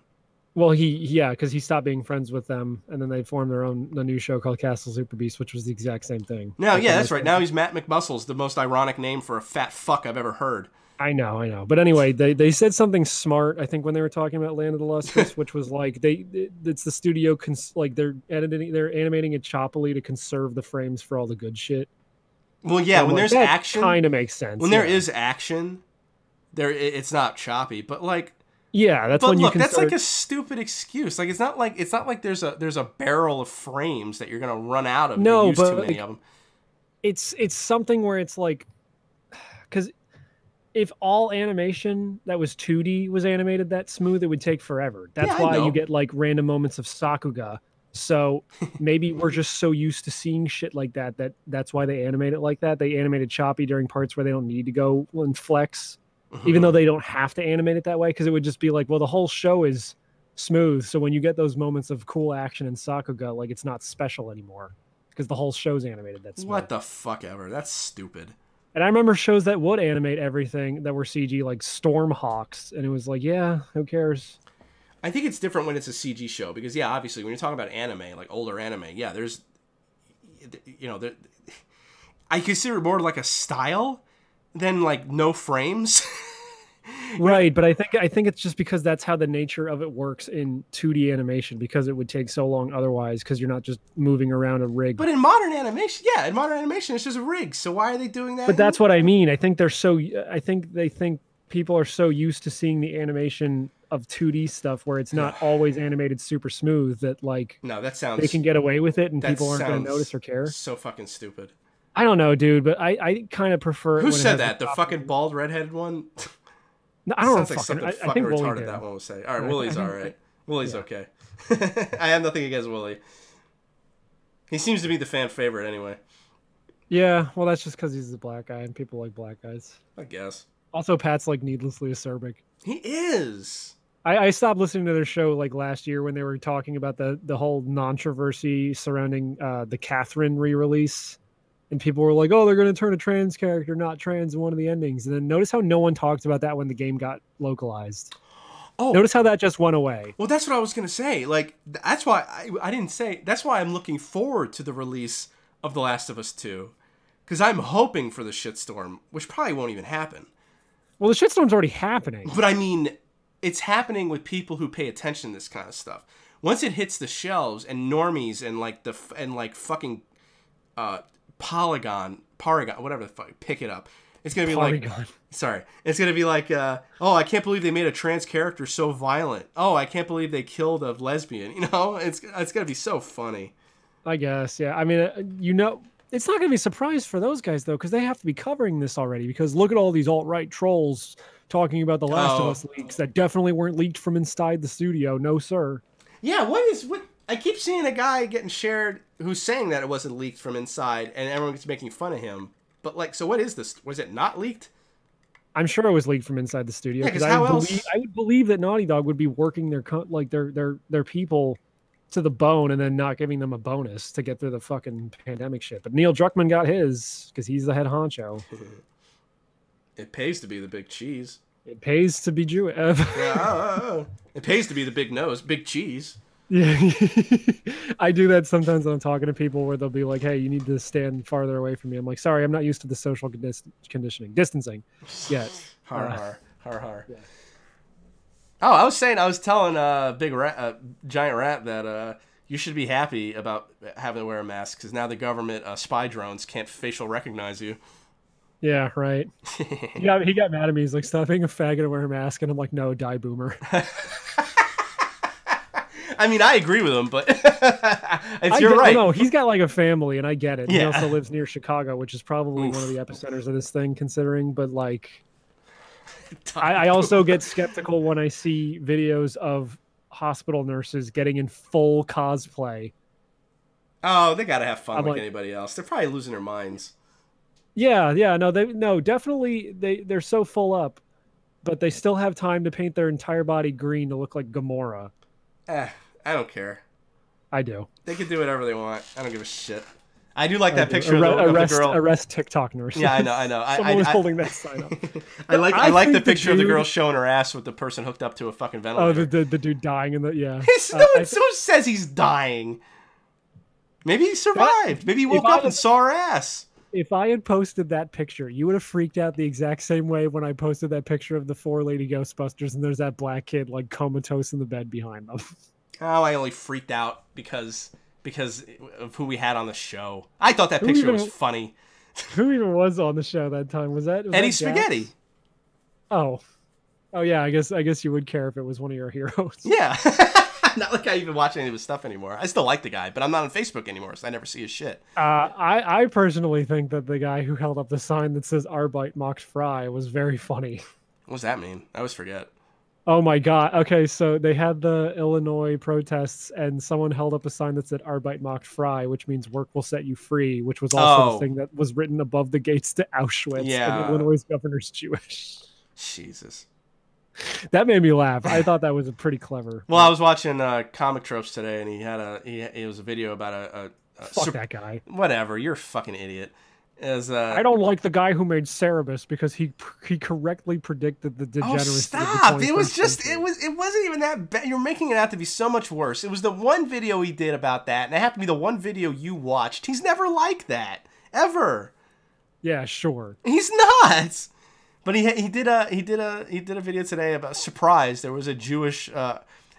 Well, because he stopped being friends with them, and then they formed a new show called Castle Super Beast, which was the exact same thing. No, yeah, that's right. Now he's Matt McMuscles, the most ironic name for a fat fuck I've ever heard. I know. But anyway, they said something smart, I think, when they were talking about Land of the Lustrous, which was like it's the studio they're animating it choppily to conserve the frames for all the good shit. Well, yeah, when there's action, kind of makes sense. When there is action, it's not choppy, but like that's when you can. That's like a stupid excuse. Like it's not like there's a barrel of frames that you're gonna run out of. No, but too many of them. It's something where it's like, because if all animation that was 2D was animated that smooth, it would take forever. That's why you get like random moments of Sakuga. So maybe we're just so used to seeing shit like that's why they animate it like that. They animate it choppy during parts where they don't need to go and flex, even though they don't have to animate it that way, because it would just be like, well, the whole show is smooth. So when you get those moments of cool action in Sakuga, like it's not special anymore because the whole show's animated that smooth. What the fuck ever? That's stupid. And I remember shows that would animate everything that were CG, like Stormhawks, and it was like, yeah, who cares? I think it's different when it's a CG show because, yeah, obviously, when you're talking about anime, like older anime, yeah, there's, I consider it more like a style than like no frames. Right, but I think it's just because that's how the nature of it works in 2D animation, because it would take so long otherwise, because you're not just moving around a rig. But in modern animation, it's just a rig. So why are they doing that? But that's what I mean. I think they think people are so used to seeing the animation of 2D stuff where it's not always animated super smooth that like they can get away with it and people aren't going to notice or care. So fucking stupid. I don't know, dude, but I kind of prefer. Who said that? The fucking bald redheaded one. No, I don't know. Sounds like something fucking retarded that one would say. All right, Wooly's all right. Wooly's okay. I have nothing against Wooly. He seems to be the fan favorite anyway. Yeah, well, that's just because he's a black guy and people like black guys. I guess. Also, Pat's like needlessly acerbic. He is. I stopped listening to their show like last year when they were talking about the whole controversy surrounding the Catherine re-release. And people were like, oh, they're going to turn a trans character not trans in one of the endings. And then notice how no one talked about that when the game got localized. Oh, notice how that just went away. Well, that's what I was going to say. Like, that's why I didn't say. That's why I'm looking forward to the release of The Last of Us 2. Because I'm hoping for the shitstorm, which probably won't even happen. Well, the shitstorm's already happening. But I mean, it's happening with people who pay attention to this kind of stuff. Once it hits the shelves and normies and fucking Paragon, whatever the fuck, pick it up. It's gonna be it's gonna be like, oh, I can't believe they made a trans character so violent. Oh, I can't believe they killed a lesbian. You know, it's gonna be so funny. I guess, yeah. I mean, it's not gonna be a surprise for those guys though, because they have to be covering this already. Because look at all these alt-right trolls talking about the Last of Us leaks that definitely weren't leaked from inside the studio. No, sir. Yeah, what I keep seeing a guy getting shared who's saying that it wasn't leaked from inside, and everyone's making fun of him. But like, so what is this? Was it not leaked? I'm sure it was leaked from inside the studio. Yeah, because how else? I would believe that Naughty Dog would be working their people to the bone and then not giving them a bonus to get through the fucking pandemic shit. But Neil Druckmann got his because he's the head honcho. It pays to be the big cheese. It pays to be Jewish. It pays to be the big nose, big cheese. Yeah, I do that sometimes when I'm talking to people where they'll be like, "Hey, you need to stand farther away from me." I'm like, "Sorry, I'm not used to the social distancing yet." Har. Yeah. Oh, I was telling Giant Rat that you should be happy about having to wear a mask because now the government spy drones can't facial recognize you. Yeah, right. He got mad at me. He's like, "Stop being a faggot and wear a mask," and I'm like, "No, die boomer." I mean, I agree with him, but you're right. No, he's got like a family, and I get it. Yeah. He also lives near Chicago, which is probably one of the epicenters of this thing, considering. But like, I also get skeptical when I see videos of hospital nurses getting in full cosplay. Oh, they gotta have fun like anybody else. They're probably losing their minds. Yeah, definitely. They're so full up, but they still have time to paint their entire body green to look like Gamora. I don't care. I do. They can do whatever they want. I don't give a shit. I do like that picture of the girl. Arrest TikTok nurse. Yeah, I know. Someone was holding that sign up. I like the picture of the girl showing her ass with the person hooked up to a fucking ventilator. Oh, the dude dying in the yeah. No one says he's dying. Maybe he survived. Maybe he woke up and saw her ass. If I had posted that picture, you would have freaked out the exact same way when I posted that picture of the 4 lady Ghostbusters and there's that black kid like comatose in the bed behind them. Oh, I only freaked out because of who we had on the show. I thought that picture was funny. Who even was on the show that time? Was Eddie that Spaghetti? Oh yeah. I guess you would care if it was one of your heroes. Yeah. Not like I even watch any of his stuff anymore. I still like the guy, but I'm not on Facebook anymore, so I never see his shit. I personally think that the guy who held up the sign that says Arbeit macht frei was very funny. What does that mean? I always forget. Oh my god. Okay, so they had the Illinois protests and someone held up a sign that said Arbeit macht frei, which means work will set you free, which was also the thing that was written above the gates to Auschwitz. Yeah. And Illinois' governor's Jewish. Jesus. That made me laugh. I thought that was pretty clever. Well, I was watching Comic Tropes today, and it was a video about fuck that guy. Whatever, you're a fucking idiot. I don't like the guy who made Cerebus because he correctly predicted the degeneracy. Oh, stop! It wasn't even that bad. You're making it out to be so much worse. It was the one video he did about that, and it happened to be the one video you watched. He's never like that ever. Yeah, sure. He's not. But he did a video today about surprise. There was a Jewish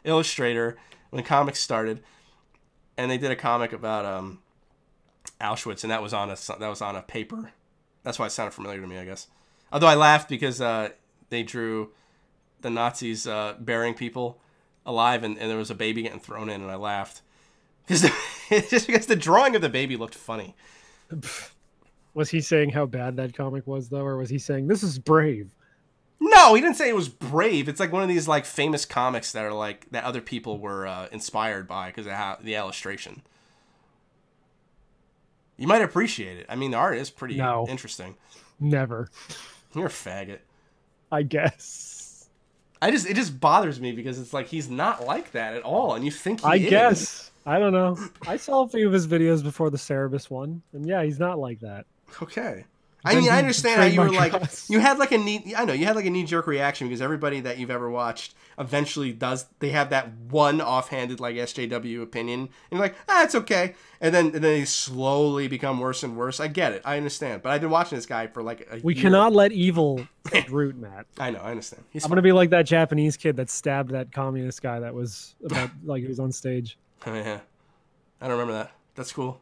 illustrator when comics started, and they did a comic about Auschwitz, and that was on a paper. That's why it sounded familiar to me, I guess. Although I laughed because they drew the Nazis burying people alive, and there was a baby getting thrown in, and I laughed just because the drawing of the baby looked funny. Was he saying how bad that comic was, though, or was he saying this is brave? No, he didn't say it was brave. It's like one of these like famous comics that are like that other people were inspired by because of how the illustration. You might appreciate it. I mean, the art is pretty interesting. Never. You're a faggot. I guess. It just bothers me because it's like he's not like that at all, and you think he is. I guess. I don't know. I saw a few of his videos before the Cerebus one, and yeah, he's not like that. Okay. I mean, I understand how you were like, you had like a knee-jerk reaction because everybody that you've ever watched eventually they have that one offhanded like SJW opinion, and you're like, it's okay, and then they slowly become worse and worse. I get it, I understand, but I've been watching this guy for like a year. We cannot let evil take root, Matt. I know, I understand. I'm gonna be like that Japanese kid that stabbed that communist guy that was about like he was on stage. Oh yeah, I don't remember that. That's cool.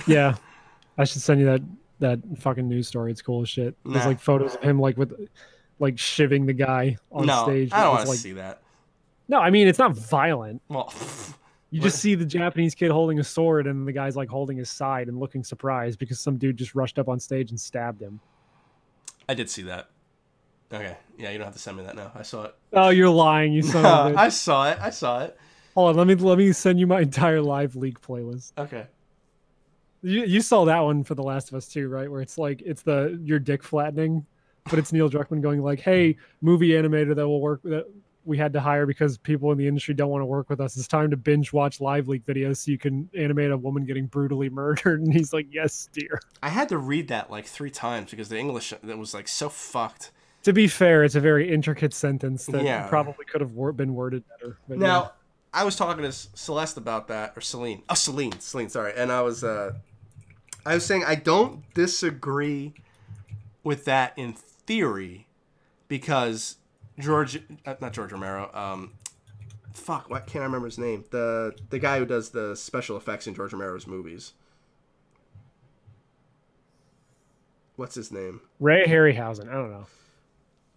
Yeah, I should send you that fucking news story. It's cool as shit. There's like photos of him like with like shivving the guy on stage. I don't want to see that. No, I mean it's not violent. Well, you just see the Japanese kid holding a sword and the guy's like holding his side and looking surprised because some dude just rushed up on stage and stabbed him. I did see that. Okay, yeah, you don't have to send me that now. I saw it. Oh, you're lying. You saw it. I saw it. Hold on, let me send you my entire Live Leak playlist. Okay. You saw that one for The Last of Us 2, right? Where it's like your dick flattening, but it's Neil Druckmann going like, "Hey, movie animator that we had to hire because people in the industry don't want to work with us. It's time to binge watch Live Leak videos so you can animate a woman getting brutally murdered." And he's like, "Yes, dear." I had to read that like 3 times because the English that was like so fucked. To be fair, it's a very intricate sentence that probably could have been worded better. But now, I was talking to Celeste about that, or Celine. Oh, Celine, sorry. And I was saying I don't disagree with that in theory because not George Romero. What can't I remember his name? The guy who does the special effects in George Romero's movies. What's his name? Ray Harryhausen. I don't know.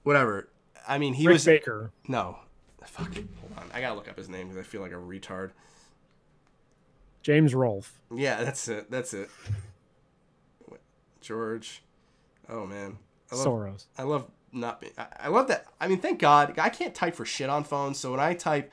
Whatever. I mean, Rick Baker. No. Fuck it. Hold on. I gotta look up his name because I feel like a retard. James Rolfe. Yeah, that's it. George. Oh man. Soros. I love not being. I love that. I mean, thank God I can't type for shit on phones. So when I type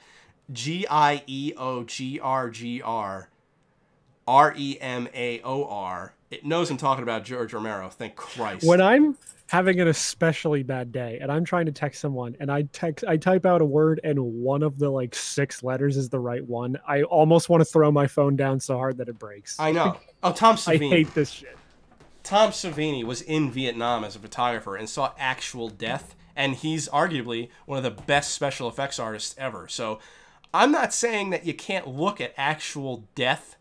GIEOGRGRREMAOR, it knows I'm talking about George Romero. Thank Christ. When I'm having an especially bad day and I'm trying to text someone and I type out a word and one of the like 6 letters is the right one, I almost want to throw my phone down so hard that it breaks. I know. Oh, Tom Savini. I hate this shit. Tom Savini was in Vietnam as a photographer and saw actual death, and he's arguably one of the best special effects artists ever. So I'm not saying that you can't look at actual death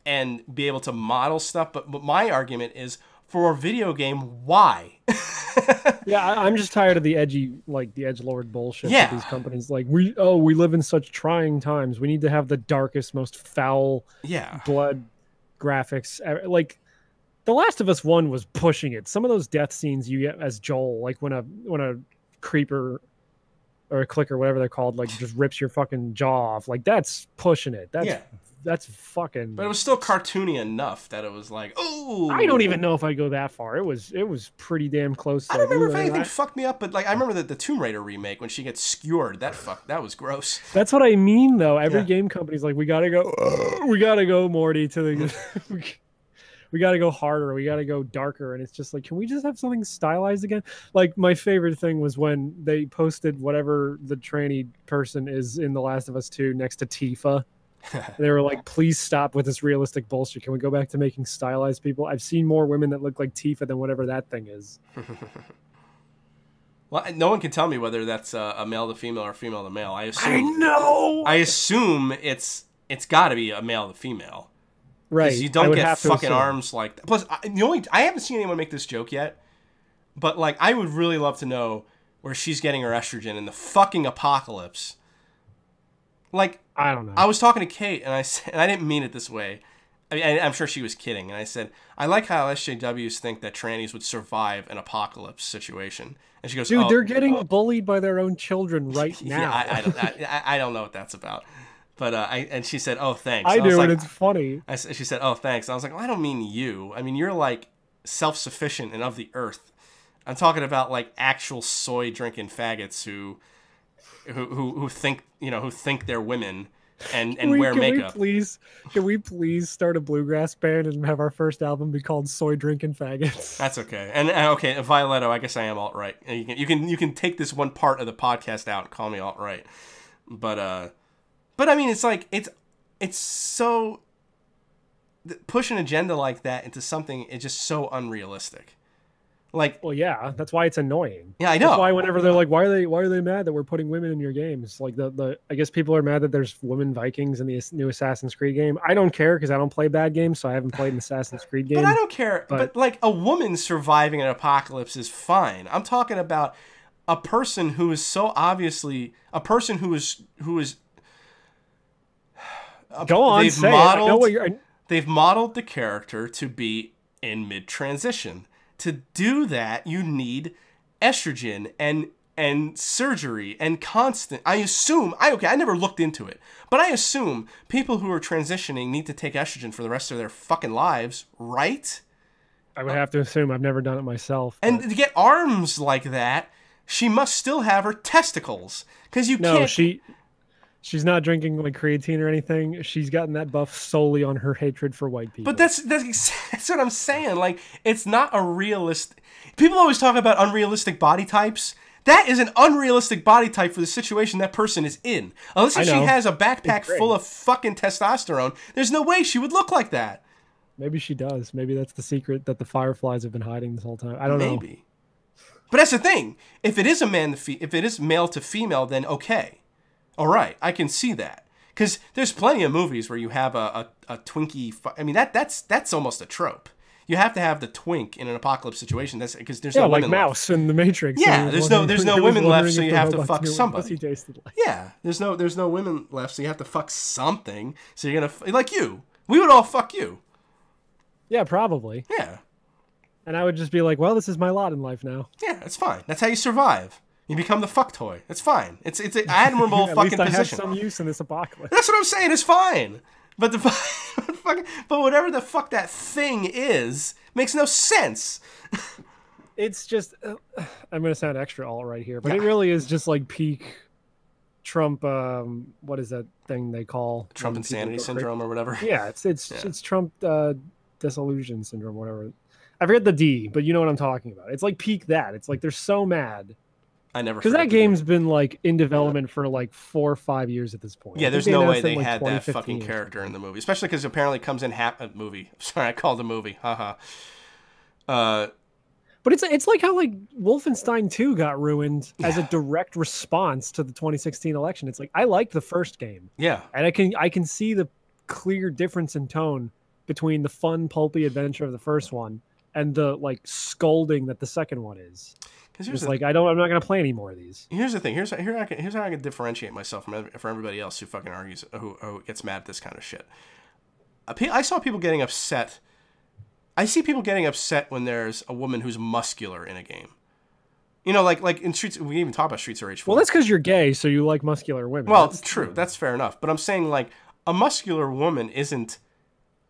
and be able to model stuff, but my argument is, for a video game, why? Yeah, I'm just tired of the edgelord bullshit. Yeah. These companies like we live in such trying times. We need to have the darkest, most foul, blood graphics. Like The Last of Us 1 was pushing it. Some of those death scenes you get as Joel, like when a creeper or a clicker, whatever they're called, like just rips your fucking jaw off. Like that's pushing it. That's fucking. But it was still cartoony enough that it was like, oh. I don't even know if I go that far. It was pretty damn close. I don't remember if anything fucked me up, but like I remember the Tomb Raider remake when she gets skewered. That was gross. That's what I mean, though. Every game company's like, we gotta go, Morty, to the. We got to go harder. We got to go darker. And it's just like, can we just have something stylized again? Like, my favorite thing was when they posted whatever the tranny person is in The Last of Us 2 next to Tifa. They were like, please stop with this realistic bullshit. Can we go back to making stylized people? I've seen more women that look like Tifa than whatever that thing is. Well, no one can tell me whether that's a male to female or female to male. I assume it's got to be a male to female. Right. Because you don't get fucking arms like that. Plus, I haven't seen anyone make this joke yet, but like I would really love to know where she's getting her estrogen in the fucking apocalypse. Like, I don't know. I was talking to Kate, and I said, and I didn't mean it this way. I mean, I'm sure she was kidding. And I said, I like how SJWs think that trannies would survive an apocalypse situation. And she goes, dude, they're getting bullied by their own children right now. Yeah, I don't know what that's about. But and she said, "Oh, thanks." I do, and it's funny. She said, "Oh, thanks." And I was like, well, "I don't mean you. I mean you're like self-sufficient and of the earth. I'm talking about like actual soy drinking faggots who think they're women and wear makeup." Can we please start a bluegrass band and have our first album be called "Soy Drinking Faggots"? That's okay. And okay, Violetto, I guess I am alt-right. And you can take this one part of the podcast out and call me alt-right, But I mean, it's like it's so push an agenda like that into something. It's just so unrealistic. Like, well, yeah, that's why it's annoying. Yeah, I know. That's why whenever they're like, why are they mad that we're putting women in your games? Like I guess people are mad that there's women Vikings in the new Assassin's Creed game. I don't care because I don't play bad games, so I haven't played an Assassin's Creed game. But I don't care. But like a woman surviving an apocalypse is fine. I'm talking about a person who is so obviously who is. Go on, they've modeled the character to be in mid-transition. To do that, you need estrogen and surgery and constant. I never looked into it, but I assume people who are transitioning need to take estrogen for the rest of their fucking lives, right? I would have to assume. I've never done it myself. And to get arms like that, she must still have her testicles because you can't. She's not drinking like creatine or anything. She's gotten that buff solely on her hatred for white people. But that's what I'm saying. Like, it's not a realistic. People always talk about unrealistic body types. That is an unrealistic body type for the situation that person is in. Unless if she has a backpack full of fucking testosterone, there's no way she would look like that. Maybe she does. Maybe that's the secret that the Fireflies have been hiding this whole time. I don't know. Maybe. But that's the thing. If it is if it is male to female, then okay. All right, I can see that. Because there's plenty of movies where you have a Twinkie. I mean, that's almost a trope. You have to have the twink in an apocalypse situation. That's because there's no women like Mouse left. in the Matrix. Yeah, there's no women left, so you have to fuck somebody. Yeah, there's no women left, so you have to fuck something. So you're gonna like you. We would all fuck you. Yeah, probably. Yeah. And I would just be like, well, this is my lot in life now. Yeah, that's fine. That's how you survive. You become the fuck toy. It's fine. It's an admirable fucking position. At least I have some use in this apocalypse. That's what I'm saying. It's fine. But but whatever the fuck that thing is makes no sense. It's just I'm gonna sound extra all right here, but it really is just like peak Trump. What is that thing they call Trump insanity syndrome or whatever? Yeah, it's Trump disillusion syndrome, whatever. I forget the D, but you know what I'm talking about. It's like peak that. It's like they're so mad. I never because that game's been like in development for like 4 or 5 years at this point. Yeah, there's no way they had that fucking character in the movie, especially because apparently it comes in movie. Sorry, I called it a movie. Haha. But it's like how like Wolfenstein 2 got ruined as a direct response to the 2016 election. It's like I liked the first game. Yeah, and I can see the clear difference in tone between the fun pulpy adventure of the first one and the like scolding that the second one is. It's like I'm not gonna play any more of these. Here's the thing. Here's how I can differentiate myself from everybody else who fucking argues, who gets mad at this kind of shit. I saw people getting upset. I see people getting upset when there's a woman who's muscular in a game. You know, like in Streets. We even talk about Streets of Rage 4. Well, that's because you're gay, so you like muscular women. Well, that's true. That's fair enough. But I'm saying like a muscular woman isn't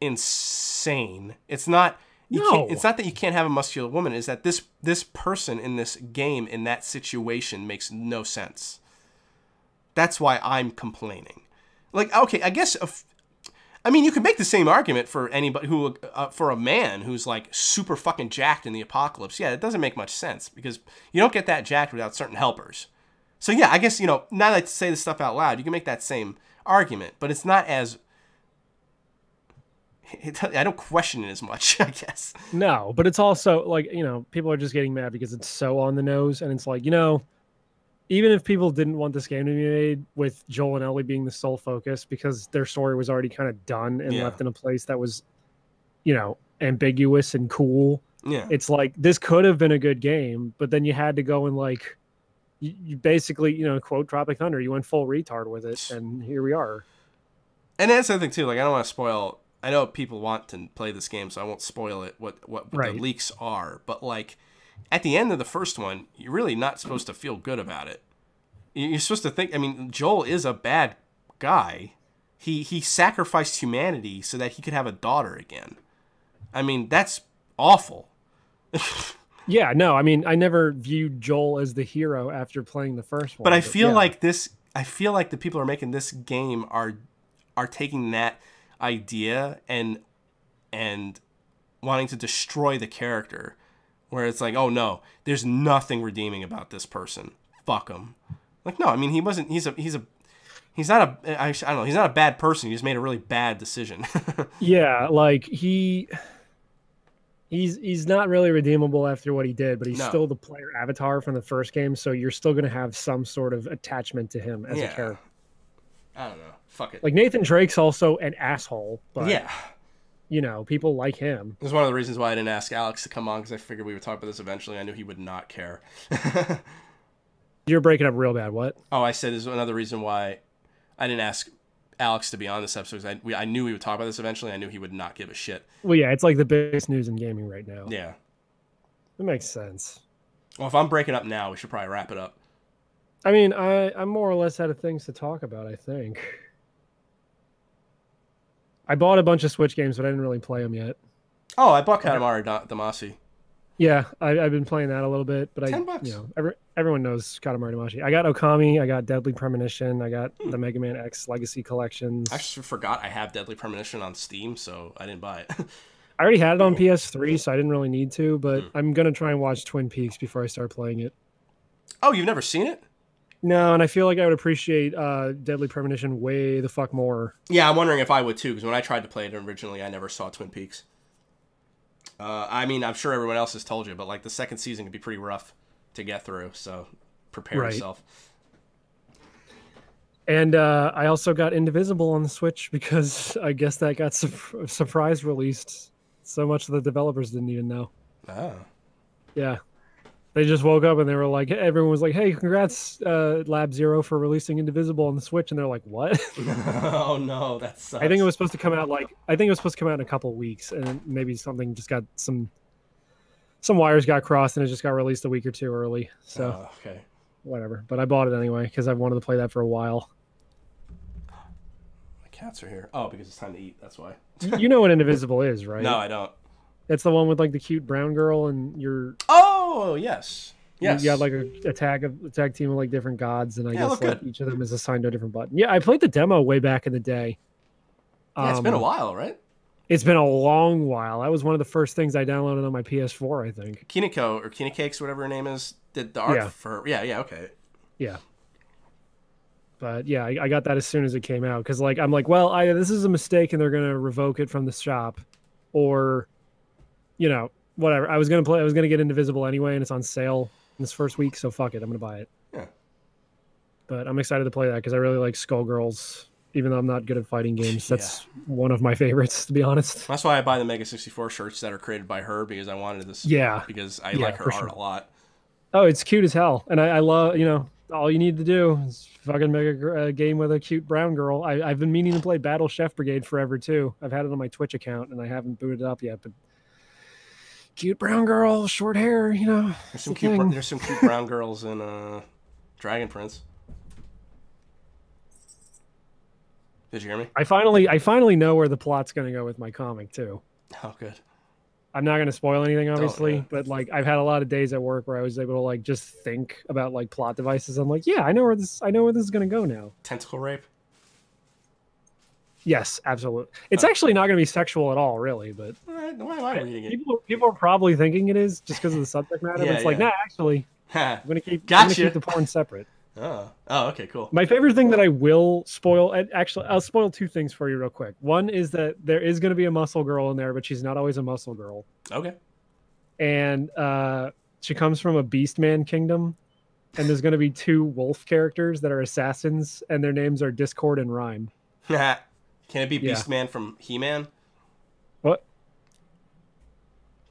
insane. It's not. It's not that you can't have a muscular woman. It's that this person in this game in that situation makes no sense. That's why I'm complaining. Like, okay, I guess. I mean, you could make the same argument for anybody who, for a man who's like super fucking jacked in the apocalypse. Yeah, it doesn't make much sense because you don't get that jacked without certain helpers. So yeah, I guess now that I say this stuff out loud, you can make that same argument, but it's not as. I don't question it as much, I guess. No, but it's also like, people are just getting mad because it's so on the nose. And it's like, even if people didn't want this game to be made with Joel and Ellie being the sole focus because their story was already kind of done and left in a place that was, ambiguous and cool. Yeah. It's like, this could have been a good game, but then you had to go and like, you basically, quote Tropic Thunder, you went full retard with it. And here we are. And that's the thing too. Like, I don't want to spoil. I know people want to play this game, so I won't spoil it. What the leaks are, but like at the end of the first one, you're really not supposed to feel good about it. You're supposed to think. I mean, Joel is a bad guy. He sacrificed humanity so that he could have a daughter again. I mean, that's awful. Yeah, no, I mean, I never viewed Joel as the hero after playing the first one. But I feel like this. I feel like the people who are making this game are taking that idea and wanting to destroy the character, where it's like, oh no, there's nothing redeeming about this person. Fuck him. Like, no, I mean, he wasn't. He's not a bad person. He just made a really bad decision. Yeah, like he's not really redeemable after what he did, but he's still the player avatar from the first game, so you're still going to have some sort of attachment to him as a character. I don't know. Fuck it. Like, Nathan Drake's also an asshole, but yeah, people like him. It was one of the reasons why I didn't ask Alex to come on, because I figured we would talk about this eventually. I knew he would not care. You're breaking up real bad. What? Oh, I said this is another reason why I didn't ask Alex to be on this episode. I knew we would talk about this eventually. I knew he would not give a shit. Well, yeah, it's like the biggest news in gaming right now. Yeah. That makes sense. Well, if I'm breaking up now, we should probably wrap it up. I mean, I'm more or less out of things to talk about, I think. I bought a bunch of Switch games, but I didn't really play them yet. Oh, I bought Katamari Damacy. Yeah, I've been playing that a little bit, but $10. You know, everyone knows Katamari Damacy. I got Okami, I got Deadly Premonition, I got the Mega Man X Legacy collections. I actually forgot I have Deadly Premonition on Steam, so I didn't buy it. I already had it on PS3, so I didn't really need to, but I'm gonna try and watch Twin Peaks before I start playing it. Oh, you've never seen it? No, and I feel like I would appreciate Deadly Premonition way the fuck more. Yeah, I'm wondering if I would too, because when I tried to play it originally, I never saw Twin Peaks. I mean, I'm sure everyone else has told you, but like the second season can be pretty rough to get through, so prepare yourself. And I also got Indivisible on the Switch because I guess that got surprise released. So much the developers didn't even know. Oh. Yeah. They just woke up and they were like, everyone was like, hey, congrats, Lab Zero, for releasing Indivisible on the Switch. And they're like, what? Oh, no, that sucks. I think it was supposed to come out in a couple of weeks. And maybe something just got some wires got crossed and it just got released a week or two early. So, okay. Whatever. But I bought it anyway because I've wanted to play that for a while. My cats are here. Oh, because it's time to eat. That's why. You know what Indivisible is, right? No, I don't. It's the one with like the cute brown girl and you're. Oh yes, yes. You got like a tag team of like different gods, and I guess like each of them is assigned to a different button. Yeah, I played the demo way back in the day. Yeah, it's been a while, right? It's been a long while. That was one of the first things I downloaded on my PS4, I think. Kineko or Kinecakes, whatever her name is, did the art for her. Yeah, okay. Yeah. But yeah, I got that as soon as it came out because like I'm like, well, either this is a mistake and they're gonna revoke it from the shop, or you know, whatever. I was gonna get Indivisible anyway, and it's on sale in this first week, so fuck it, I'm gonna buy it. Yeah. But I'm excited to play that because I really like Skullgirls, even though I'm not good at fighting games. That's one of my favorites, to be honest. That's why I buy the Mega 64 shirts that are created by her, because I wanted this. Yeah. Because I like her art a lot. Oh, it's cute as hell, and I love, you know, all you need to do is fucking make a game with a cute brown girl. I've been meaning to play Battle Chef Brigade forever too. I've had it on my Twitch account and I haven't booted it up yet, but cute brown girl, short hair, you know. There's some cute brown girls in Dragon Prince. Did you hear me? I finally know where the plot's going to go with my comic too. Oh, good. I'm not going to spoil anything, obviously, but like I've had a lot of days at work where I was able to like just think about like plot devices. I'm like, yeah, I know where this is going to go now. Tentacle rape. Yes, absolutely. It's actually not going to be sexual at all, really. But why am I reading it? People are probably thinking it is just because of the subject matter. But it's like, nah, actually, I'm going to keep the porn separate. Oh, okay, cool. My favorite thing that I will spoil, and actually, I'll spoil two things for you real quick. One is that there is going to be a muscle girl in there, but she's not always a muscle girl. Okay. And she comes from a Beastman kingdom, and there's going to be two wolf characters that are assassins, and their names are Discord and Rhyme. Can it be Beastman from He-Man? What?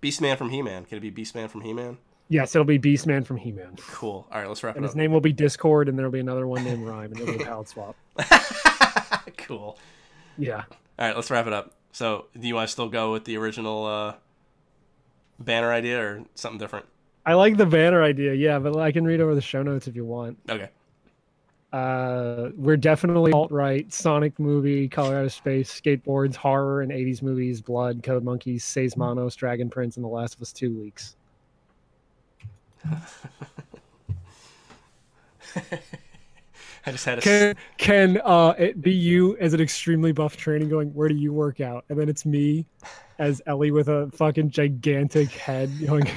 Beastman from He-Man. Can it be Beastman from He-Man? Yes, it'll be Beastman from He-Man. Cool. All right, let's wrap it up. And his name will be Discord, and there'll be another one named Rhyme, and it'll be a palette swap. Cool. Yeah. All right, let's wrap it up. So, do you want to still go with the original banner idea or something different? I like the banner idea, yeah, but I can read over the show notes if you want. Okay. We're definitely alt-right, Sonic movie, Colorado Space, skateboards, horror, and 80s movies, Blood, Code Monkeys, Says Manos, Dragon Prince, and The Last of Us 2 leaks. I just had a... Can it be you as an extremely buff training going, where do you work out? And then it's me as Ellie with a fucking gigantic head going...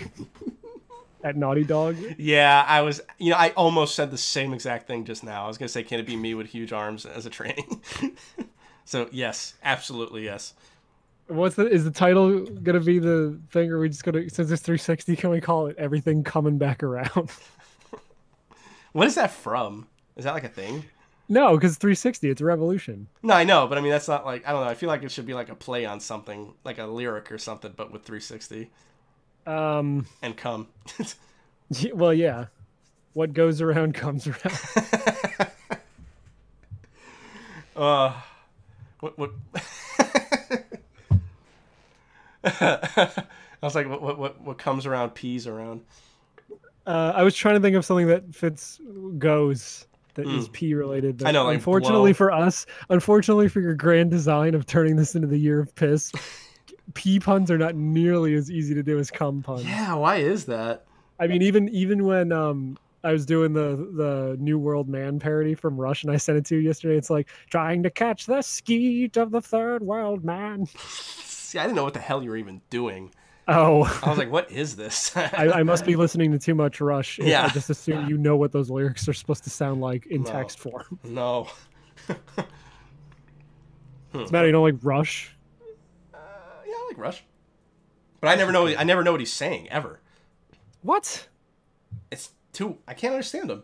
At Naughty Dog? Yeah, I almost said the same exact thing just now. I was going to say, can it be me with huge arms as a training? So, yes, absolutely yes. Is the title going to be the thing, or are we just going to, since it's 360, can we call it Everything Coming Back Around? What is that from? Is that like a thing? No, because 360, it's a revolution. No, I know, but I mean, that's not like, I don't know, I feel like it should be like a play on something, like a lyric or something, but with 360. And come. Well, yeah. What goes around comes around. What I was like, what comes around peas around. I was trying to think of something that fits goes that is pea related. But I know, like unfortunately for us, unfortunately for your grand design of turning this into the year of piss, pee puns are not nearly as easy to do as cum puns. Yeah, why is that? I mean, even when I was doing the New World Man parody from Rush, and I sent it to you yesterday. It's like trying to catch the skeet of the third world man. See, I didn't know what the hell you were even doing. Oh, I was like, what is this? I must be listening to too much Rush. Yeah, I just assume you know what those lyrics are supposed to sound like in text form. No. It's matter you don't like Rush. Yeah, I like Rush, but I never know what he's saying ever. What? I can't understand him.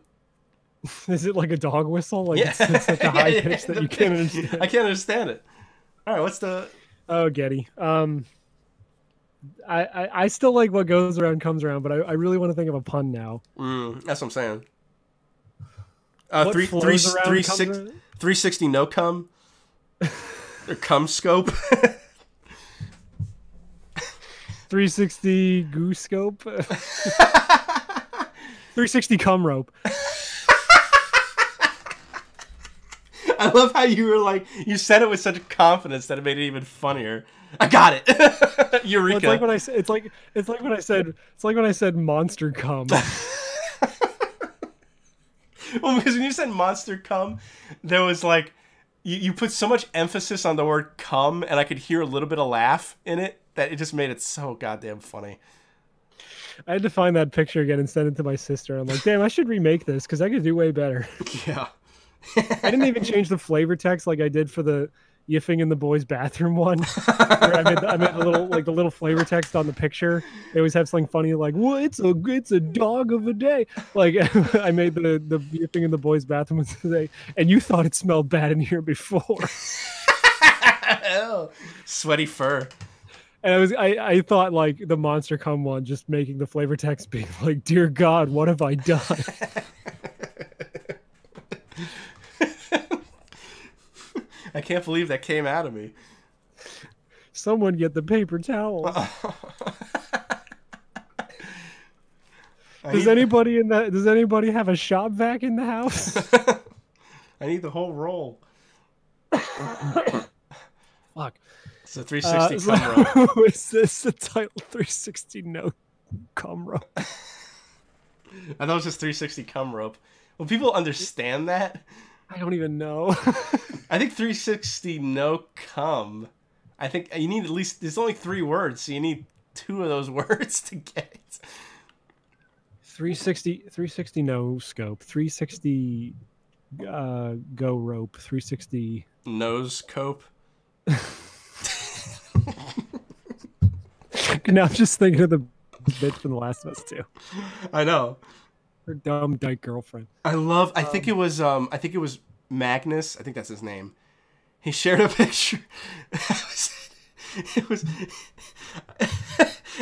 Is it like a dog whistle? Like yeah. it's such a high pitch that you can't understand. I can't understand it. All right, what's the? Oh, Getty. I still like what goes around comes around, but I really want to think of a pun now. That's what I'm saying. 360 no cum or cum scope. 360 goose scope. 360 cum rope. I love how you were like, you said it with such confidence that it made it even funnier. I got it. Eureka. Well, it's like when I said monster cum. Well, because when you said monster cum, there was like you put so much emphasis on the word cum, and I could hear a little bit of laugh in it that it just made it so goddamn funny. I had to find that picture again and send it to my sister. I'm like, damn, I should remake this because I could do way better. Yeah. I didn't even change the flavor text like I did for the yiffing in the boys' bathroom one. Where I made the little flavor text on the picture. They always have something funny like, "Well, it's a dog of a day." Like I made the yiffing in the boys' bathroom today, and you thought it smelled bad in here before. Oh, sweaty fur. And I thought like the monster cum one, just making the flavor text being like, "Dear God, what have I done?" I can't believe that came out of me. Someone get the paper towels. Does anybody have a shop vac in the house? I need the whole roll. Fuck. It's a 360 cum rope. Is this the title? 360 no cum rope. I thought it was just 360 cum rope. Will people understand that? I don't even know. I think 360 no cum. I think you need at least, there's only 3 words, so you need 2 of those words to get it. 360 no scope. 360 go rope. 360 nose cope. Now I'm just thinking of the bit from The Last of Us 2. I know. Her dumb dyke girlfriend. I think it was Magnus. I think that's his name. He shared a picture. It was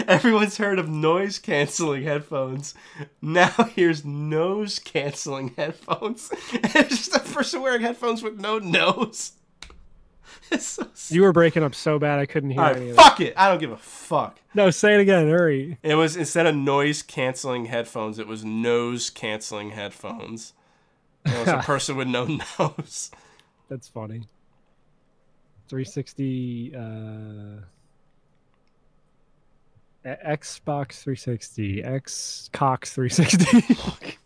everyone's heard of noise canceling headphones. Now here's nose canceling headphones. And it's just a person wearing headphones with no nose. So you were breaking up so bad I couldn't hear any of it. Fuck it. I don't give a fuck. No, say it again. Hurry. It was, instead of noise canceling headphones, it was nose canceling headphones. It was a person with no nose. That's funny. 360 Xbox 360 X Cox 360.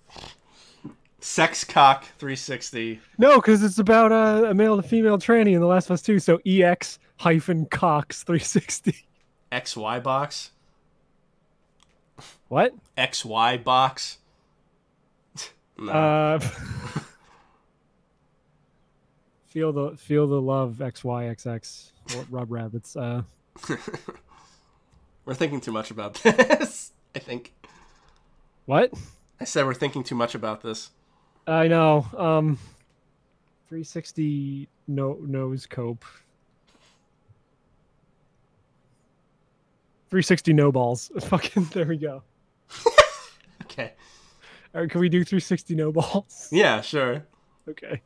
Sex cock 360. No, because it's about a male to female tranny in The Last of Us 2. So EX-Cox 360. XY box. What? XY box. No. Feel the love XYXX rub rabbits. We're thinking too much about this. I think. What? I said we're thinking too much about this. I know. 360 nose cope. 360 no balls. Fucking there we go. Okay. All right, can we do 360 no balls? Yeah, sure. Okay.